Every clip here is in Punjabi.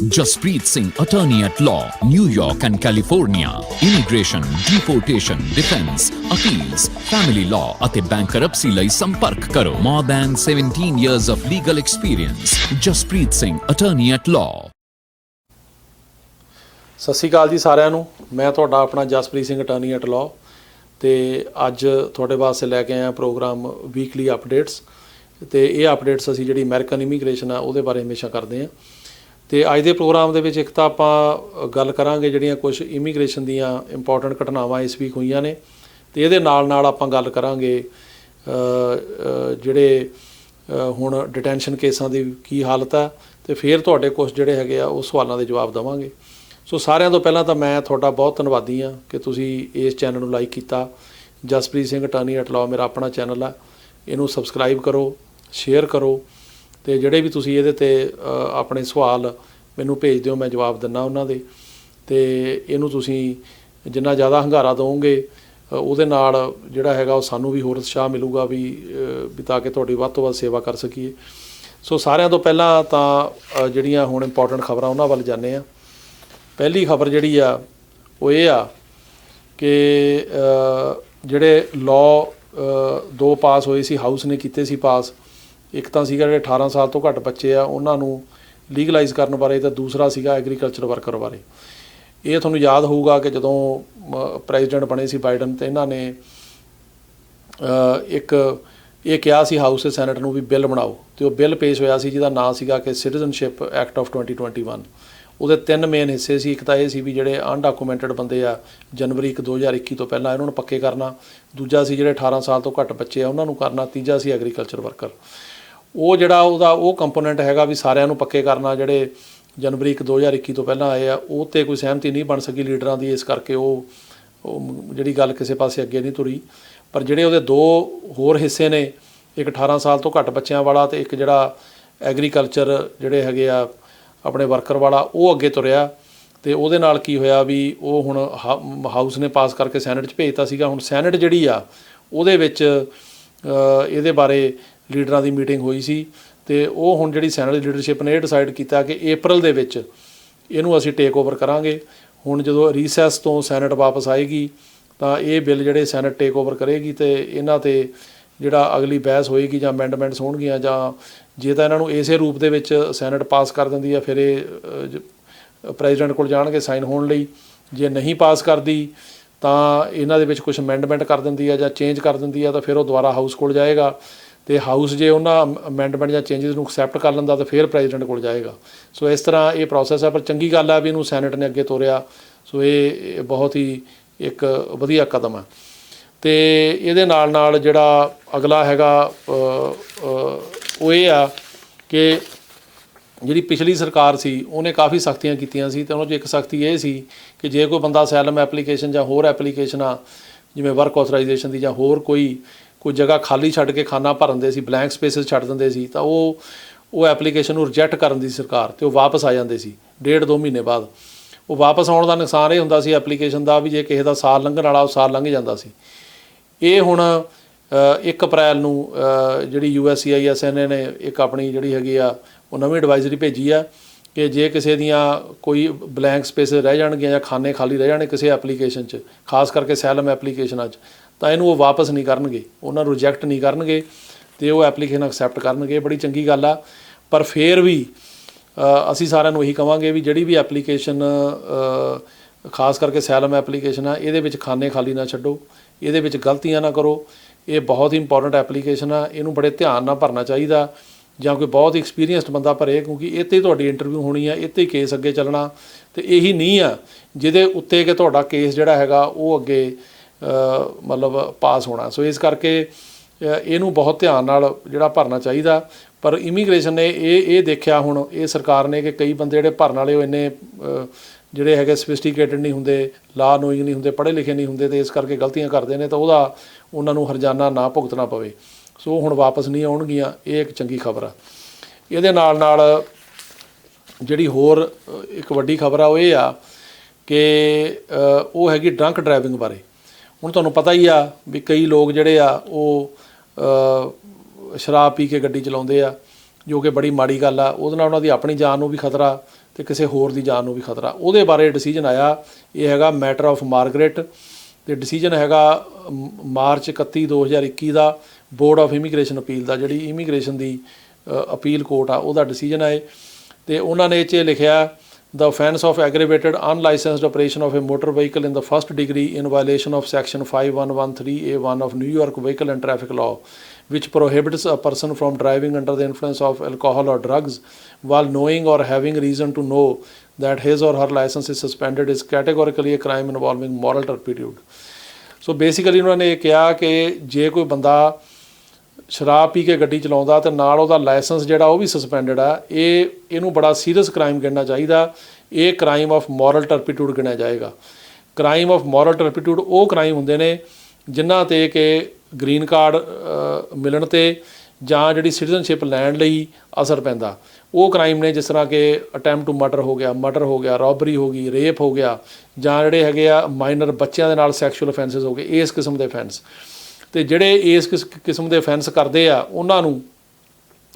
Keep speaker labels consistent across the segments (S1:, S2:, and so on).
S1: Jaspreet Singh, attorney at law, New York and California. Immigration, deportation, defense, appeals, family law ਅਤੇ bankruptcy ਲਈ ਸੰਪਰਕ ਕਰੋ। More than 17 years of legal experience. Jaspreet Singh, attorney at law.
S2: ਸਤਿ ਸ਼੍ਰੀ ਅਕਾਲ ਜੀ ਸਾਰਿਆਂ ਨੂੰ। ਮੈਂ ਤੁਹਾਡਾ ਆਪਣਾ Jaspreet Singh attorney at law ਤੇ ਅੱਜ ਤੁਹਾਡੇ ਵਾਸਤੇ ਲੈ ਕੇ ਆਇਆ ਪ੍ਰੋਗਰਾਮ ਵੀਕਲੀ ਅਪਡੇਟਸ ਤੇ ਇਹ ਅਪਡੇਟਸ ਅਸੀਂ ਜਿਹੜੀ ਅਮਰੀਕਨ ਇਮੀਗ੍ਰੇਸ਼ਨ ਆ ਉਹਦੇ ਬਾਰੇ ਹਮੇਸ਼ਾ ਕਰਦੇ ਹਾਂ। ਤੇ ਅੱਜ ਦੇ ਪ੍ਰੋਗਰਾਮ ਦੇ ਵਿੱਚ ਇੱਕ ਤਾਂ ਆਪਾਂ ਗੱਲ ਕਰਾਂਗੇ ਜਿਹੜੀਆਂ ਕੁਝ ਇਮੀਗ੍ਰੇਸ਼ਨ ਦੀਆਂ ਇੰਪੋਰਟੈਂਟ ਘਟਨਾਵਾਂ ਇਸ ਵੀਕ ਹੋਈਆਂ ਨੇ ਤੇ ਇਹਦੇ ਨਾਲ ਆਪਾਂ ਗੱਲ ਕਰਾਂਗੇ ਜਿਹੜੇ ਹੁਣ ਡਿਟੈਂਸ਼ਨ ਕੇਸਾਂ ਦੀ ਕੀ ਹਾਲਤ ਹੈ ਤੇ ਫਿਰ ਤੁਹਾਡੇ ਕੁਝ ਜਿਹੜੇ ਹੈਗੇ ਆ ਉਹ ਸਵਾਲਾਂ ਦੇ ਜਵਾਬ ਦੇਵਾਂਗੇ। ਸੋ ਸਾਰਿਆਂ ਤੋਂ ਪਹਿਲਾਂ ਤਾਂ ਮੈਂ ਤੁਹਾਡਾ ਬਹੁਤ ਧੰਨਵਾਦੀ ਹਾਂ ਕਿ ਤੁਸੀਂ ਇਸ ਚੈਨਲ ਨੂੰ ਲਾਈਕ ਕੀਤਾ। Jaspreet Singh attorney at law ਮੇਰਾ ਆਪਣਾ ਚੈਨਲ ਆ, ਇਹਨੂੰ ਸਬਸਕ੍ਰਾਈਬ ਕਰੋ, ਸ਼ੇਅਰ ਕਰੋ ਤੇ ਜਿਹੜੇ ਵੀ ਤੁਸੀਂ ਇਹਦੇ ਤੇ ਆਪਣੇ ਸਵਾਲ ਮੈਨੂੰ ਭੇਜ ਦਿਓ, ਮੈਂ ਜਵਾਬ ਦਿੰਦਾ ਉਹਨਾਂ ਦੇ। ਤੇ ਇਹਨੂੰ ਤੁਸੀਂ ਜਿੰਨਾ ਜ਼ਿਆਦਾ ਹੰਗਾਰਾ ਦਿਓਗੇ ਉਹਦੇ ਨਾਲ ਜਿਹੜਾ ਹੈਗਾ ਉਹ ਸਾਨੂੰ ਵੀ ਹੋਰ ਉਤਸ਼ਾਹ ਮਿਲੂਗਾ ਵੀ ਤਾਂ ਕਿ ਤੁਹਾਡੀ ਵੱਧ ਤੋਂ ਵੱਧ ਸੇਵਾ ਕਰ ਸਕੀਏ। ਸੋ ਸਾਰਿਆਂ ਤੋਂ ਪਹਿਲਾਂ ਤਾਂ ਜਿਹੜੀਆਂ ਹੁਣ ਇੰਪੋਰਟੈਂਟ ਖਬਰਾਂ ਉਹਨਾਂ ਵੱਲ ਜਾਂਦੇ ਹਾਂ। ਪਹਿਲੀ ਖਬਰ ਜਿਹੜੀ ਆ ਉਹ ਇਹ ਆ ਕਿ ਜਿਹੜੇ ਲਾਅ ਦੋ ਪਾਸ ਹੋਏ ਸੀ, ਹਾਊਸ ਨੇ ਕੀਤੇ ਸੀ ਪਾਸ। ਇੱਕ ਤਾਂ ਸੀਗਾ ਜਿਹੜੇ 18 ਸਾਲ ਤੋਂ ਘੱਟ ਬੱਚੇ ਆ ਉਹਨਾਂ ਨੂੰ ਲੀਗਲਾਈਜ਼ ਕਰਨ ਬਾਰੇ, ਤਾਂ ਦੂਸਰਾ ਸੀਗਾ ਐਗਰੀਕਲਚਰ ਵਰਕਰ ਬਾਰੇ। ਇਹ ਤੁਹਾਨੂੰ ਯਾਦ ਹੋਊਗਾ ਕਿ ਜਦੋਂ ਪ੍ਰੈਜ਼ੀਡੈਂਟ ਬਣੇ ਸੀ ਬਾਈਡਨ ਤੇ ਇਹਨਾਂ ਨੇ ਇਹ ਕਿਹਾ ਸੀ ਹਾਊਸ ਤੇ ਸੈਨੇਟ ਨੂੰ ਵੀ ਬਿੱਲ ਬਣਾਓ ਤੇ ਉਹ ਬਿੱਲ ਪੇਸ਼ ਹੋਇਆ ਸੀ ਜਿਹਦਾ ਨਾਂ ਸੀਗਾ ਕਿ ਸਿਟੀਜ਼ਨਸ਼ਿਪ ਐਕਟ ਆਫ 2021। ਉਹਦੇ 3 ਮੇਨ ਹਿੱਸੇ ਸੀ। ਇੱਕ ਤਾਂ ਇਹ ਸੀ ਵੀ ਜਿਹੜੇ ਅਨਡਾਕੂਮੈਂਟਡ ਬੰਦੇ ਆ ਜਨਵਰੀ 2021 ਤੋਂ ਪਹਿਲਾਂ ਇਹਨਾਂ ਨੂੰ ਪੱਕੇ ਕਰਨਾ। ਦੂਜਾ ਸੀ ਜਿਹੜੇ 18 ਸਾਲ ਤੋਂ ਘੱਟ ਬੱਚੇ ਆ ਉਹਨਾਂ ਨੂੰ ਕਰਨਾ। ਤੀਜਾ ਸੀ ਐਗਰੀਕਲਚਰ ਵਰਕਰ। ਉਹ ਜਿਹੜਾ ਉਹ ਕੰਪੋਨੈਂਟ ਹੈਗਾ ਵੀ ਸਾਰਿਆਂ ਨੂੰ ਪੱਕੇ ਕਰਨਾ ਜਿਹੜੇ ਜਨਵਰੀ 2021 ਤੋਂ ਪਹਿਲਾਂ ਆਏ ਆ, ਉਹ 'ਤੇ ਕੋਈ ਸਹਿਮਤੀ ਨਹੀਂ ਬਣ ਸਕੀ ਲੀਡਰਾਂ ਦੀ, ਇਸ ਕਰਕੇ ਉਹ ਜਿਹੜੀ ਗੱਲ ਕਿਸੇ ਪਾਸੇ ਅੱਗੇ ਨਹੀਂ ਤੁਰੀ। ਪਰ ਜਿਹੜੇ ਉਹਦੇ 2 ਹੋਰ ਹਿੱਸੇ ਨੇ, ਇੱਕ 18 ਸਾਲ ਤੋਂ ਘੱਟ ਬੱਚਿਆਂ ਵਾਲਾ ਤੇ ਇੱਕ ਜਿਹੜਾ ਐਗਰੀਕਲਚਰ ਜਿਹੜੇ ਹੈਗੇ ਆ ਆਪਣੇ ਵਰਕਰ ਵਾਲਾ, ਉਹ ਅੱਗੇ ਤੁਰਿਆ। ਤੇ ਉਹਦੇ ਨਾਲ ਕੀ ਹੋਇਆ ਵੀ ਉਹ ਹੁਣ ਹਾਊਸ ਨੇ ਪਾਸ ਕਰਕੇ ਸੈਨੇਟ 'ਚ ਭੇਜਤਾ ਸੀਗਾ। ਹੁਣ ਸੈਨੇਟ ਜਿਹੜੀ ਆ ਉਹਦੇ ਵਿੱਚ ਇਹਦੇ ਬਾਰੇ ਲੀਡਰਾਂ ਦੀ ਮੀਟਿੰਗ ਹੋਈ ਸੀ ਤੇ ਉਹ ਹੁਣ ਜਿਹੜੀ ਸੈਨੇਟ ਦੀ ਲੀਡਰਸ਼ਿਪ ਨੇ ਇਹ ਡਿਸਾਈਡ ਕੀਤਾ ਕਿ ਅਪ੍ਰੈਲ ਦੇ ਵਿੱਚ ਇਹਨੂੰ ਅਸੀਂ ਟੇਕ ਓਵਰ ਕਰਾਂਗੇ। ਹੁਣ ਜਦੋਂ ਰੀਸੈਸ ਤੋਂ ਸੈਨੇਟ ਵਾਪਸ ਆਏਗੀ ਤਾਂ ਇਹ ਬਿੱਲ ਜਿਹੜੇ ਸੈਨੇਟ ਟੇਕ ਓਵਰ ਕਰੇਗੀ ਤੇ ਇਹਨਾਂ 'ਤੇ ਜਿਹੜਾ ਅਗਲੀ ਬਹਿਸ ਹੋਏਗੀ ਜਾਂ ਅਮੈਂਡਮੈਂਟਸ ਹੋਣਗੀਆਂ, ਜਾਂ ਜੇ ਤਾਂ ਇਹਨਾਂ ਨੂੰ ਇਸੇ ਰੂਪ ਦੇ ਵਿੱਚ ਸੈਨੇਟ ਪਾਸ ਕਰ ਦਿੰਦੀ ਆ ਫਿਰ ਇਹ ਪ੍ਰੈਜ਼ੀਡੈਂਟ ਕੋਲ ਜਾਣਗੇ ਸਾਈਨ ਹੋਣ ਲਈ। ਜੇ ਨਹੀਂ ਪਾਸ ਕਰਦੀ ਤਾਂ ਇਹਨਾਂ ਦੇ ਵਿੱਚ ਕੁਝ ਅਮੈਂਡਮੈਂਟ ਕਰ ਦਿੰਦੀ ਆ ਜਾਂ ਚੇਂਜ ਕਰ ਦਿੰਦੀ ਆ ਤਾਂ ਫਿਰ ਉਹ ਦੁਬਾਰਾ ਹਾਊਸ ਕੋਲ ਜਾਏਗਾ ਤੇ ਹਾਊਸ ਜੇ ਉਹਨਾਂ ਅਮੈਂਡਮੈਂਟ ਜਾਂ ਚੇਂਜਸ ਨੂੰ ਐਕਸੈਪਟ ਕਰ ਲੈਂਦਾ ਤਾਂ ਫਿਰ ਪ੍ਰੈਜ਼ੀਡੈਂਟ ਕੋਲ ਜਾਏਗਾ। ਸੋ ਇਸ ਤਰ੍ਹਾਂ ਇਹ ਪ੍ਰੋਸੈਸ ਹੈ। ਪਰ ਚੰਗੀ ਗੱਲ ਹੈ ਵੀ ਇਹਨੂੰ ਸੈਨੇਟ ਨੇ ਅੱਗੇ ਤੋਰਿਆ। ਸੋ ਇਹ ਬਹੁਤ ਹੀ ਇੱਕ ਵਧੀਆ ਕਦਮ ਹੈ। ਤੇ ਇਹਦੇ ਨਾਲ ਜਿਹੜਾ ਅਗਲਾ ਹੈਗਾ ਉਹ ਇਹ ਆ ਕਿ ਜਿਹੜੀ ਪਿਛਲੀ ਸਰਕਾਰ ਸੀ ਉਹਨੇ ਕਾਫੀ ਸਖਤੀਆਂ ਕੀਤੀਆਂ ਸੀ ਤੇ ਉਹਨਾਂ 'ਚ ਇੱਕ ਸਖਤੀ ਇਹ ਸੀ ਕਿ ਜੇ ਕੋਈ ਬੰਦਾ ਅਸਾਈਲਮ ਐਪਲੀਕੇਸ਼ਨ ਜਾਂ ਹੋਰ ਐਪਲੀਕੇਸ਼ਨਾਂ ਜਿਵੇਂ ਵਰਕ ਆਥੋਰਾਈਜੇਸ਼ਨ ਦੀ ਜਾਂ ਹੋਰ ਕੋਈ ਜਗ੍ਹਾ ਖਾਲੀ ਛੱਡ ਕੇ ਖਾਨਾ ਭਰਨ ਦੇ ਸੀ, ਬਲੈਂਕ ਸਪੇਸਿਸ ਛੱਡ ਦਿੰਦੇ ਸੀ, ਤਾਂ ਉਹ ਐਪਲੀਕੇਸ਼ਨ ਨੂੰ ਰਿਜੈਕਟ ਕਰਨ ਦੀ ਸਰਕਾਰ ਤੇ ਉਹ ਵਾਪਸ ਆ ਜਾਂਦੇ ਸੀ 1.5-2 ਮਹੀਨੇ ਬਾਅਦ। ਉਹ ਵਾਪਸ ਆਉਣ ਦਾ ਨੁਕਸਾਨ ਇਹ ਹੁੰਦਾ ਸੀ ਐਪਲੀਕੇਸ਼ਨ ਦਾ ਵੀ ਜੇ ਕਿਸੇ ਦਾ ਸਾਲ ਲੰਘਣ ਵਾਲਾ ਉਹ ਸਾਲ ਲੰਘ ਜਾਂਦਾ ਸੀ। ਇਹ ਹੁਣ 1 ਅਪ੍ਰੈਲ ਨੂੰ ਜਿਹੜੀ USCIS ਨੇ ਇੱਕ ਆਪਣੀ ਜਿਹੜੀ ਹੈਗੀ ਆ ਉਹ ਨਵੀਂ ਐਡਵਾਈਜ਼ਰੀ ਭੇਜੀ ਆ ਕਿ ਜੇ ਕਿਸੇ ਦੀਆਂ ਕੋਈ ਬਲੈਂਕ ਸਪੇਸ ਰਹਿ ਜਾਣਗੀਆਂ ਜਾਂ ਖਾਨੇ ਖਾਲੀ ਰਹਿ ਜਾਣੇ ਕਿਸੇ ਐਪਲੀਕੇਸ਼ਨ 'ਚ, ਖਾਸ ਕਰਕੇ ਅਸਾਈਲਮ ਐਪਲੀਕੇਸ਼ਨਾਂ 'ਚ, ਤਾਂ ਇਹਨੂੰ ਉਹ ਵਾਪਸ ਨਹੀਂ ਕਰਨਗੇ, ਉਹਨਾਂ ਨੂੰ ਰਿਜੈਕਟ ਨਹੀਂ ਕਰਨਗੇ ਅਤੇ ਉਹ ਐਪਲੀਕੇਸ਼ਨ ਐਕਸੈਪਟ ਕਰਨਗੇ। ਬੜੀ ਚੰਗੀ ਗੱਲ ਆ। ਪਰ ਫਿਰ ਵੀ ਅਸੀਂ ਸਾਰਿਆਂ ਨੂੰ ਇਹੀ ਕਹਾਂਗੇ ਵੀ ਜਿਹੜੀ ਵੀ ਐਪਲੀਕੇਸ਼ਨ ਖਾਸ ਕਰਕੇ ਅਸਾਈਲਮ ਐਪਲੀਕੇਸ਼ਨ ਆ ਇਹਦੇ ਵਿੱਚ ਖਾਨੇ ਖਾਲੀ ਨਾ ਛੱਡੋ, ਇਹਦੇ ਵਿੱਚ ਗਲਤੀਆਂ ਨਾ ਕਰੋ। ਇਹ ਬਹੁਤ ਹੀ ਇੰਪੋਰਟੈਂਟ ਐਪਲੀਕੇਸ਼ਨ ਆ, ਇਹਨੂੰ ਬੜੇ ਧਿਆਨ ਨਾਲ ਭਰਨਾ ਚਾਹੀਦਾ ਜਾਂ ਕੋਈ ਬਹੁਤ ਐਕਸਪੀਰੀਅੰਸਡ ਬੰਦਾ ਭਰੇ ਕਿਉਂਕਿ ਇਹ 'ਤੇ ਤੁਹਾਡੀ ਇੰਟਰਵਿਊ ਹੋਣੀ ਆ, ਇਹ 'ਤੇ ਕੇਸ ਅੱਗੇ ਚੱਲਣਾ। ਅਤੇ ਇਹੀ ਨਹੀਂ ਆ ਜਿਹਦੇ ਉੱਤੇ ਕਿ ਤੁਹਾਡਾ ਕੇਸ ਜਿਹੜਾ ਹੈਗਾ ਉਹ ਅੱਗੇ ਮਤਲਬ ਪਾਸ ਹੋਣਾ। ਸੋ ਇਸ ਕਰਕੇ ਇਹਨੂੰ ਬਹੁਤ ਧਿਆਨ ਨਾਲ ਜਿਹੜਾ ਭਰਨਾ ਚਾਹੀਦਾ। ਪਰ ਇਮੀਗ੍ਰੇਸ਼ਨ ਨੇ ਇਹ ਦੇਖਿਆ ਹੁਣ ਇਹ ਸਰਕਾਰ ਨੇ ਕਿ ਕਈ ਬੰਦੇ ਜਿਹੜੇ ਭਰਨ ਵਾਲੇ ਉਹ ਇੰਨੇ ਜਿਹੜੇ ਹੈਗੇ ਸਫਿਸਟੀਕੇਟਡ ਨਹੀਂ ਹੁੰਦੇ, ਲਾਅ ਨੋਇੰਗ ਨਹੀਂ ਹੁੰਦੇ, ਪੜ੍ਹੇ ਲਿਖੇ ਨਹੀਂ ਹੁੰਦੇ ਅਤੇ ਇਸ ਕਰਕੇ ਗਲਤੀਆਂ ਕਰਦੇ ਨੇ ਤਾਂ ਉਹਨਾਂ ਨੂੰ ਹਰਜਾਨਾ ਨਾ ਭੁਗਤਣਾ ਪਵੇ। ਸੋ ਹੁਣ ਵਾਪਸ ਨਹੀਂ ਆਉਣਗੀਆਂ, ਇਹ ਇੱਕ ਚੰਗੀ ਖਬਰ ਆ। ਇਹਦੇ ਨਾਲ ਜਿਹੜੀ ਹੋਰ ਇੱਕ ਵੱਡੀ ਖਬਰ ਆ ਉਹ ਇਹ ਆ ਕਿ ਉਹ ਹੈਗੀ ਡਰੰਕ ਡਰਾਈਵਿੰਗ ਬਾਰੇ। ਹੁਣ ਤੁਹਾਨੂੰ ਪਤਾ ਹੀ ਆ ਵੀ ਕਈ ਲੋਕ ਜਿਹੜੇ ਆ ਉਹ ਸ਼ਰਾਬ ਪੀ ਕੇ ਗੱਡੀ ਚਲਾਉਂਦੇ ਆ ਜੋ ਕਿ ਬੜੀ ਮਾੜੀ ਗੱਲ ਆ। ਉਹਦੇ ਨਾਲ ਉਹਨਾਂ ਦੀ ਆਪਣੀ ਜਾਨ ਨੂੰ ਵੀ ਖਤਰਾ ਤੇ ਕਿਸੇ ਹੋਰ ਦੀ ਜਾਨ ਨੂੰ ਵੀ ਖਤਰਾ। ਉਹਦੇ ਬਾਰੇ ਡਿਸੀਜਨ ਆਇਆ, ਇਹ ਹੈਗਾ ਮੈਟਰ ਆਫ ਮਾਰਗਰੇਟ, ਤੇ ਡਿਸੀਜਨ ਹੈਗਾ ਮਾਰਚ 31 2021 ਦਾ ਬੋਰਡ ਆਫ ਇਮੀਗ੍ਰੇਸ਼ਨ ਅਪੀਲ ਦਾ, ਜਿਹੜੀ ਇਮੀਗ੍ਰੇਸ਼ਨ ਦੀ ਅਪੀਲ ਕੋਰਟ ਆ ਉਹਦਾ ਡਿਸੀਜਨ ਹੈ। ਤੇ ਉਹਨਾਂ ਨੇ ਇਹ 'ਚ ਲਿਖਿਆ the offence of aggravated unlicensed operation of a motor vehicle in the first degree in violation of section 5113A1 of New York Vehicle and Traffic Law, which prohibits a person from driving under the influence of alcohol or drugs while knowing or having reason to know that his or her license is suspended, is categorically a crime involving moral turpitude. So basically ਉਹਨਾਂ ਨੇ ਇਹ ਕਿਹਾ ਕਿ ਜੇ ਕੋਈ ਬੰਦਾ ਸ਼ਰਾਬ ਪੀ ਕੇ ਗੱਡੀ ਚਲਾਉਂਦਾ ਤੇ ਨਾਲ ਉਹਦਾ ਲਾਇਸੈਂਸ ਜਿਹੜਾ ਉਹ ਵੀ ਸਸਪੈਂਡਡ ਆ, ਇਹਨੂੰ ਬੜਾ ਸੀਰੀਅਸ ਕ੍ਰਾਈਮ ਗਿਣਨਾ ਚਾਹੀਦਾ। ਇਹ ਕ੍ਰਾਈਮ ਆਫ ਮੋਰਲ ਟਰਪੀਟਿਊਡ ਗਿਣਿਆ ਜਾਏਗਾ। ਕ੍ਰਾਈਮ ਆਫ ਮੋਰਲ ਟਰਪੀਟਿਊਡ ਉਹ ਕ੍ਰਾਈਮ ਹੁੰਦੇ ਨੇ ਜਿਨ੍ਹਾਂ 'ਤੇ ਕਿ ਗ੍ਰੀਨ ਕਾਰਡ ਮਿਲਣ 'ਤੇ ਜਾਂ ਜਿਹੜੀ ਸਿਟੀਜ਼ਨਸ਼ਿਪ ਲੈਣ ਲਈ ਅਸਰ ਪੈਂਦਾ। ਉਹ ਕ੍ਰਾਈਮ ਨੇ ਜਿਸ ਤਰ੍ਹਾਂ ਕਿ ਅਟੈਂਪਟ ਟੂ ਮਰਡਰ ਹੋ ਗਿਆ, ਰੋਬਰੀ ਹੋ ਗਈ, ਰੇਪ ਹੋ ਗਿਆ, ਜਾਂ ਜਿਹੜੇ ਹੈਗੇ ਆ ਮਾਈਨਰ ਬੱਚਿਆਂ ਦੇ ਨਾਲ ਸੈਕਸ਼ੂਅਲ ਅਫੈਂਸਿਸ ਹੋ ਗਏ, ਇਸ ਕਿਸਮ ਦੇ ਅਫੈਂਸ। ਤੇ ਜਿਹੜੇ ਇਸ ਕਿਸਮ ਦੇ ਅਫੈਂਸ ਕਰਦੇ ਆ ਉਹਨਾਂ ਨੂੰ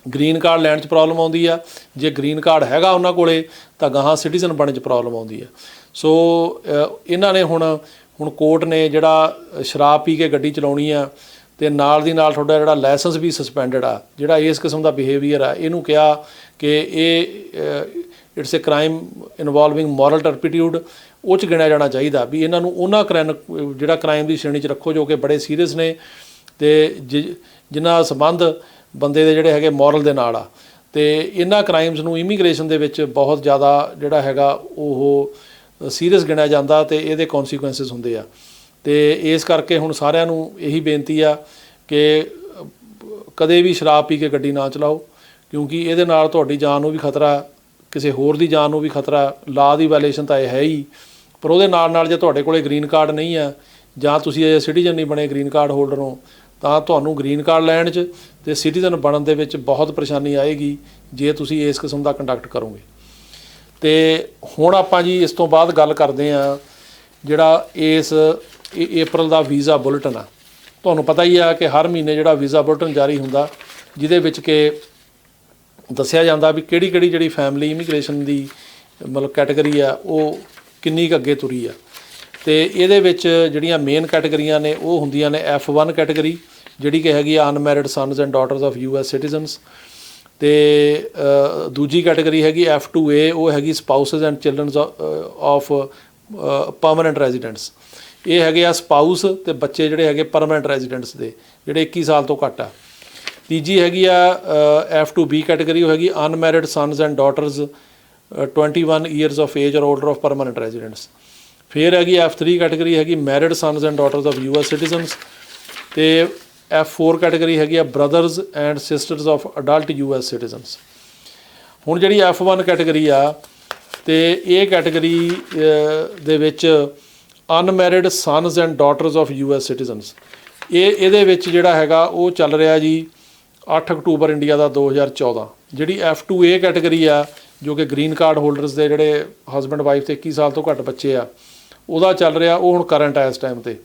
S2: ਗ੍ਰੀਨ ਕਾਰਡ ਲੈਣ 'ਚ ਪ੍ਰੋਬਲਮ ਆਉਂਦੀ ਆ। ਜੇ ਗ੍ਰੀਨ ਕਾਰਡ ਹੈਗਾ ਉਹਨਾਂ ਕੋਲੇ ਤਾਂ ਗਾਹਾਂ ਸਿਟੀਜ਼ਨ ਬਣਨ 'ਚ ਪ੍ਰੋਬਲਮ ਆਉਂਦੀ ਆ। ਸੋ ਇਹਨਾਂ ਨੇ ਹੁਣ ਕੋਰਟ ਨੇ ਜਿਹੜਾ ਸ਼ਰਾਬ ਪੀ ਕੇ ਗੱਡੀ ਚਲਾਉਣੀ ਆ ਤੇ ਨਾਲ ਦੀ ਨਾਲ ਤੁਹਾਡਾ ਜਿਹੜਾ ਲਾਇਸੈਂਸ ਵੀ ਸਸਪੈਂਡਡ ਆ, ਜਿਹੜਾ ਇਸ ਕਿਸਮ ਦਾ ਬਿਹੇਵੀਅਰ ਆ, ਇਹਨੂੰ ਕਿਹਾ ਕਿ ਇਹ it's a crime involving moral turpitude, ਉਹ 'ਚ ਗਿਣਿਆ ਜਾਣਾ ਚਾਹੀਦਾ ਵੀ ਇਹਨਾਂ ਨੂੰ ਉਹਨਾਂ ਜਿਹੜਾ ਕ੍ਰਾਈਮ ਦੀ ਸ਼੍ਰੇਣੀ 'ਚ ਰੱਖੋ ਜੋ ਕਿ ਬੜੇ ਸੀਰੀਅਸ ਨੇ ਤੇ ਜਿਨ੍ਹਾਂ ਸੰਬੰਧ ਬੰਦੇ ਦੇ ਜਿਹੜੇ ਹੈਗੇ ਮੋਰਲ ਦੇ ਨਾਲ ਆ। ਤੇ ਇਹਨਾਂ ਕ੍ਰਾਈਮਸ ਨੂੰ ਇਮੀਗ੍ਰੇਸ਼ਨ ਦੇ ਵਿੱਚ ਬਹੁਤ ਜ਼ਿਆਦਾ ਜਿਹੜਾ ਹੈਗਾ ਉਹ ਸੀਰੀਅਸ ਗਿਣਿਆ ਜਾਂਦਾ ਤੇ ਇਹਦੇ ਕੌਨਸੀਕੁਐਂਸਿਸ ਹੁੰਦੇ ਆ। ਤੇ ਇਸ ਕਰਕੇ ਹੁਣ ਸਾਰਿਆਂ ਨੂੰ ਇਹੀ ਬੇਨਤੀ ਆ ਕਿ ਕਦੇ ਵੀ ਸ਼ਰਾਬ ਪੀ ਕੇ ਗੱਡੀ ਨਾ ਚਲਾਓ, ਕਿਉਂਕਿ ਇਹਦੇ ਨਾਲ ਤੁਹਾਡੀ ਜਾਨ ਨੂੰ ਵੀ ਖਤਰਾ, ਕਿਸੇ ਹੋਰ ਦੀ ਜਾਨ ਨੂੰ ਵੀ ਖਤਰਾ। ਲਾਅ ਦੀ ਵਾਇਲੇਸ਼ਨ ਤਾਂ ਇਹ ਹੈ ਹੀ, ਪਰ ਉਹਦੇ ਨਾਲ ਜੇ ਤੁਹਾਡੇ ਕੋਲੇ ਗ੍ਰੀਨ ਕਾਰਡ ਨਹੀਂ ਆ ਜਾਂ ਤੁਸੀਂ ਅਜੇ ਸਿਟੀਜ਼ਨ ਨਹੀਂ ਬਣੇ, ਗ੍ਰੀਨ ਕਾਰਡ ਹੋਲਡਰ ਹੋ, ਤਾਂ ਤੁਹਾਨੂੰ ਗ੍ਰੀਨ ਕਾਰਡ ਲੈਣ 'ਚ ਤੇ ਸਿਟੀਜ਼ਨ ਬਣਨ ਦੇ ਵਿੱਚ ਬਹੁਤ ਪਰੇਸ਼ਾਨੀ ਆਏਗੀ ਜੇ ਤੁਸੀਂ ਇਸ ਕਿਸਮ ਦਾ ਕੰਡਕਟ ਕਰੋਗੇ। ਤੇ ਹੁਣ ਆਪਾਂ ਜੀ ਇਸ ਤੋਂ ਬਾਅਦ ਗੱਲ ਕਰਦੇ ਹਾਂ ਜਿਹੜਾ ਅਪ੍ਰੈਲ ਦਾ ਵੀਜ਼ਾ ਬੁਲੇਟਿਨ ਆ। ਤੁਹਾਨੂੰ ਪਤਾ ਹੀ ਆ ਕਿ ਹਰ ਮਹੀਨੇ ਜਿਹੜਾ ਵੀਜ਼ਾ ਬੁਲੇਟਿਨ ਜਾਰੀ ਹੁੰਦਾ, ਜਿਹਦੇ ਵਿੱਚ ਕਿ ਦੱਸਿਆ ਜਾਂਦਾ ਵੀ ਕਿਹੜੀ ਜਿਹੜੀ ਫੈਮਿਲੀ ਇਮੀਗ੍ਰੇਸ਼ਨ ਦੀ ਮਤਲਬ ਕੈਟੇਗਰੀ ਆ ਉਹ ਕਿੰਨੀ ਕੁ ਅੱਗੇ ਤੁਰੀ ਆ। ਤੇ ਇਹਦੇ ਵਿੱਚ ਜਿਹੜੀਆਂ ਮੇਨ ਕੈਟੇਗਰੀਆਂ ਨੇ ਉਹ ਹੁੰਦੀਆਂ ਨੇ F1 ਕੈਟੇਗਰੀ, ਜਿਹੜੀ ਕਿ ਹੈਗੀ ਆ unmarried sons and daughters of US citizens. ਤੇ ਦੂਜੀ ਕੈਟੇਗਰੀ ਹੈਗੀ F2A, ਉਹ ਹੈਗੀ spouses and children's of permanent residents. ਇਹ ਹੈਗੇ ਆ ਸਪਾਊਸ ਤੇ ਬੱਚੇ ਜਿਹੜੇ ਹੈਗੇ ਪਰਮਾਨੈਂਟ ਰੈਜ਼ੀਡੈਂਟਸ ਦੇ, ਜਿਹੜੇ 21 ਸਾਲ ਤੋਂ ਘੱਟ ਆ। ਤੀਜੀ ਹੈਗੀ ਆ F2B ਕੈਟੇਗਰੀ, ਉਹ ਹੈਗੀ unmarried sons and daughters 21 years of age ਔਰ 올ਡਰ ਆਫ ਪਰਮਾਨੈਂਟ ਰੈਜ਼ੀਡੈਂਟਸ। ਫਿਰ ਹੈਗੀ F3 ਕੈਟੇਗਰੀ ਹੈਗੀ married sons and daughters of US citizens. ਤੇ F4 ਕੈਟੇਗਰੀ ਹੈਗੀ ਆ brothers and sisters of adult US citizens. ਹੁਣ ਜਿਹੜੀ F1 ਕੈਟੇਗਰੀ ਆ ਤੇ ਇਹ ਕੈਟੇਗਰੀ ਦੇ ਵਿੱਚ unmarried sons and daughters of US citizens, ਇਹਦੇ ਵਿੱਚ ਜਿਹੜਾ ਹੈਗਾ ਉਹ ਚੱਲ ਰਿਹਾ ਜੀ 8 ਅਕਤੂਬਰ ਇੰਡੀਆ ਦਾ 2014। ਜਿਹੜੀ F2A ਕੈਟੇਗਰੀ ਆ ਜੋ ਕਿ ਗ੍ਰੀਨ ਕਾਰਡ ਹੋਲਡਰਸ ਦੇ ਜਿਹੜੇ ਹਸਬੈਂਡ ਵਾਈਫ ਤੇ 21 ਸਾਲ ਤੋਂ ਘੱਟ ਬੱਚੇ ਆ, ਉਹਦਾ ਚੱਲ ਰਿਹਾ ਉਹ ਹੁਣ ਕਰੰਟ ਆ ਇਸ ਟਾਈਮ 'ਤੇ।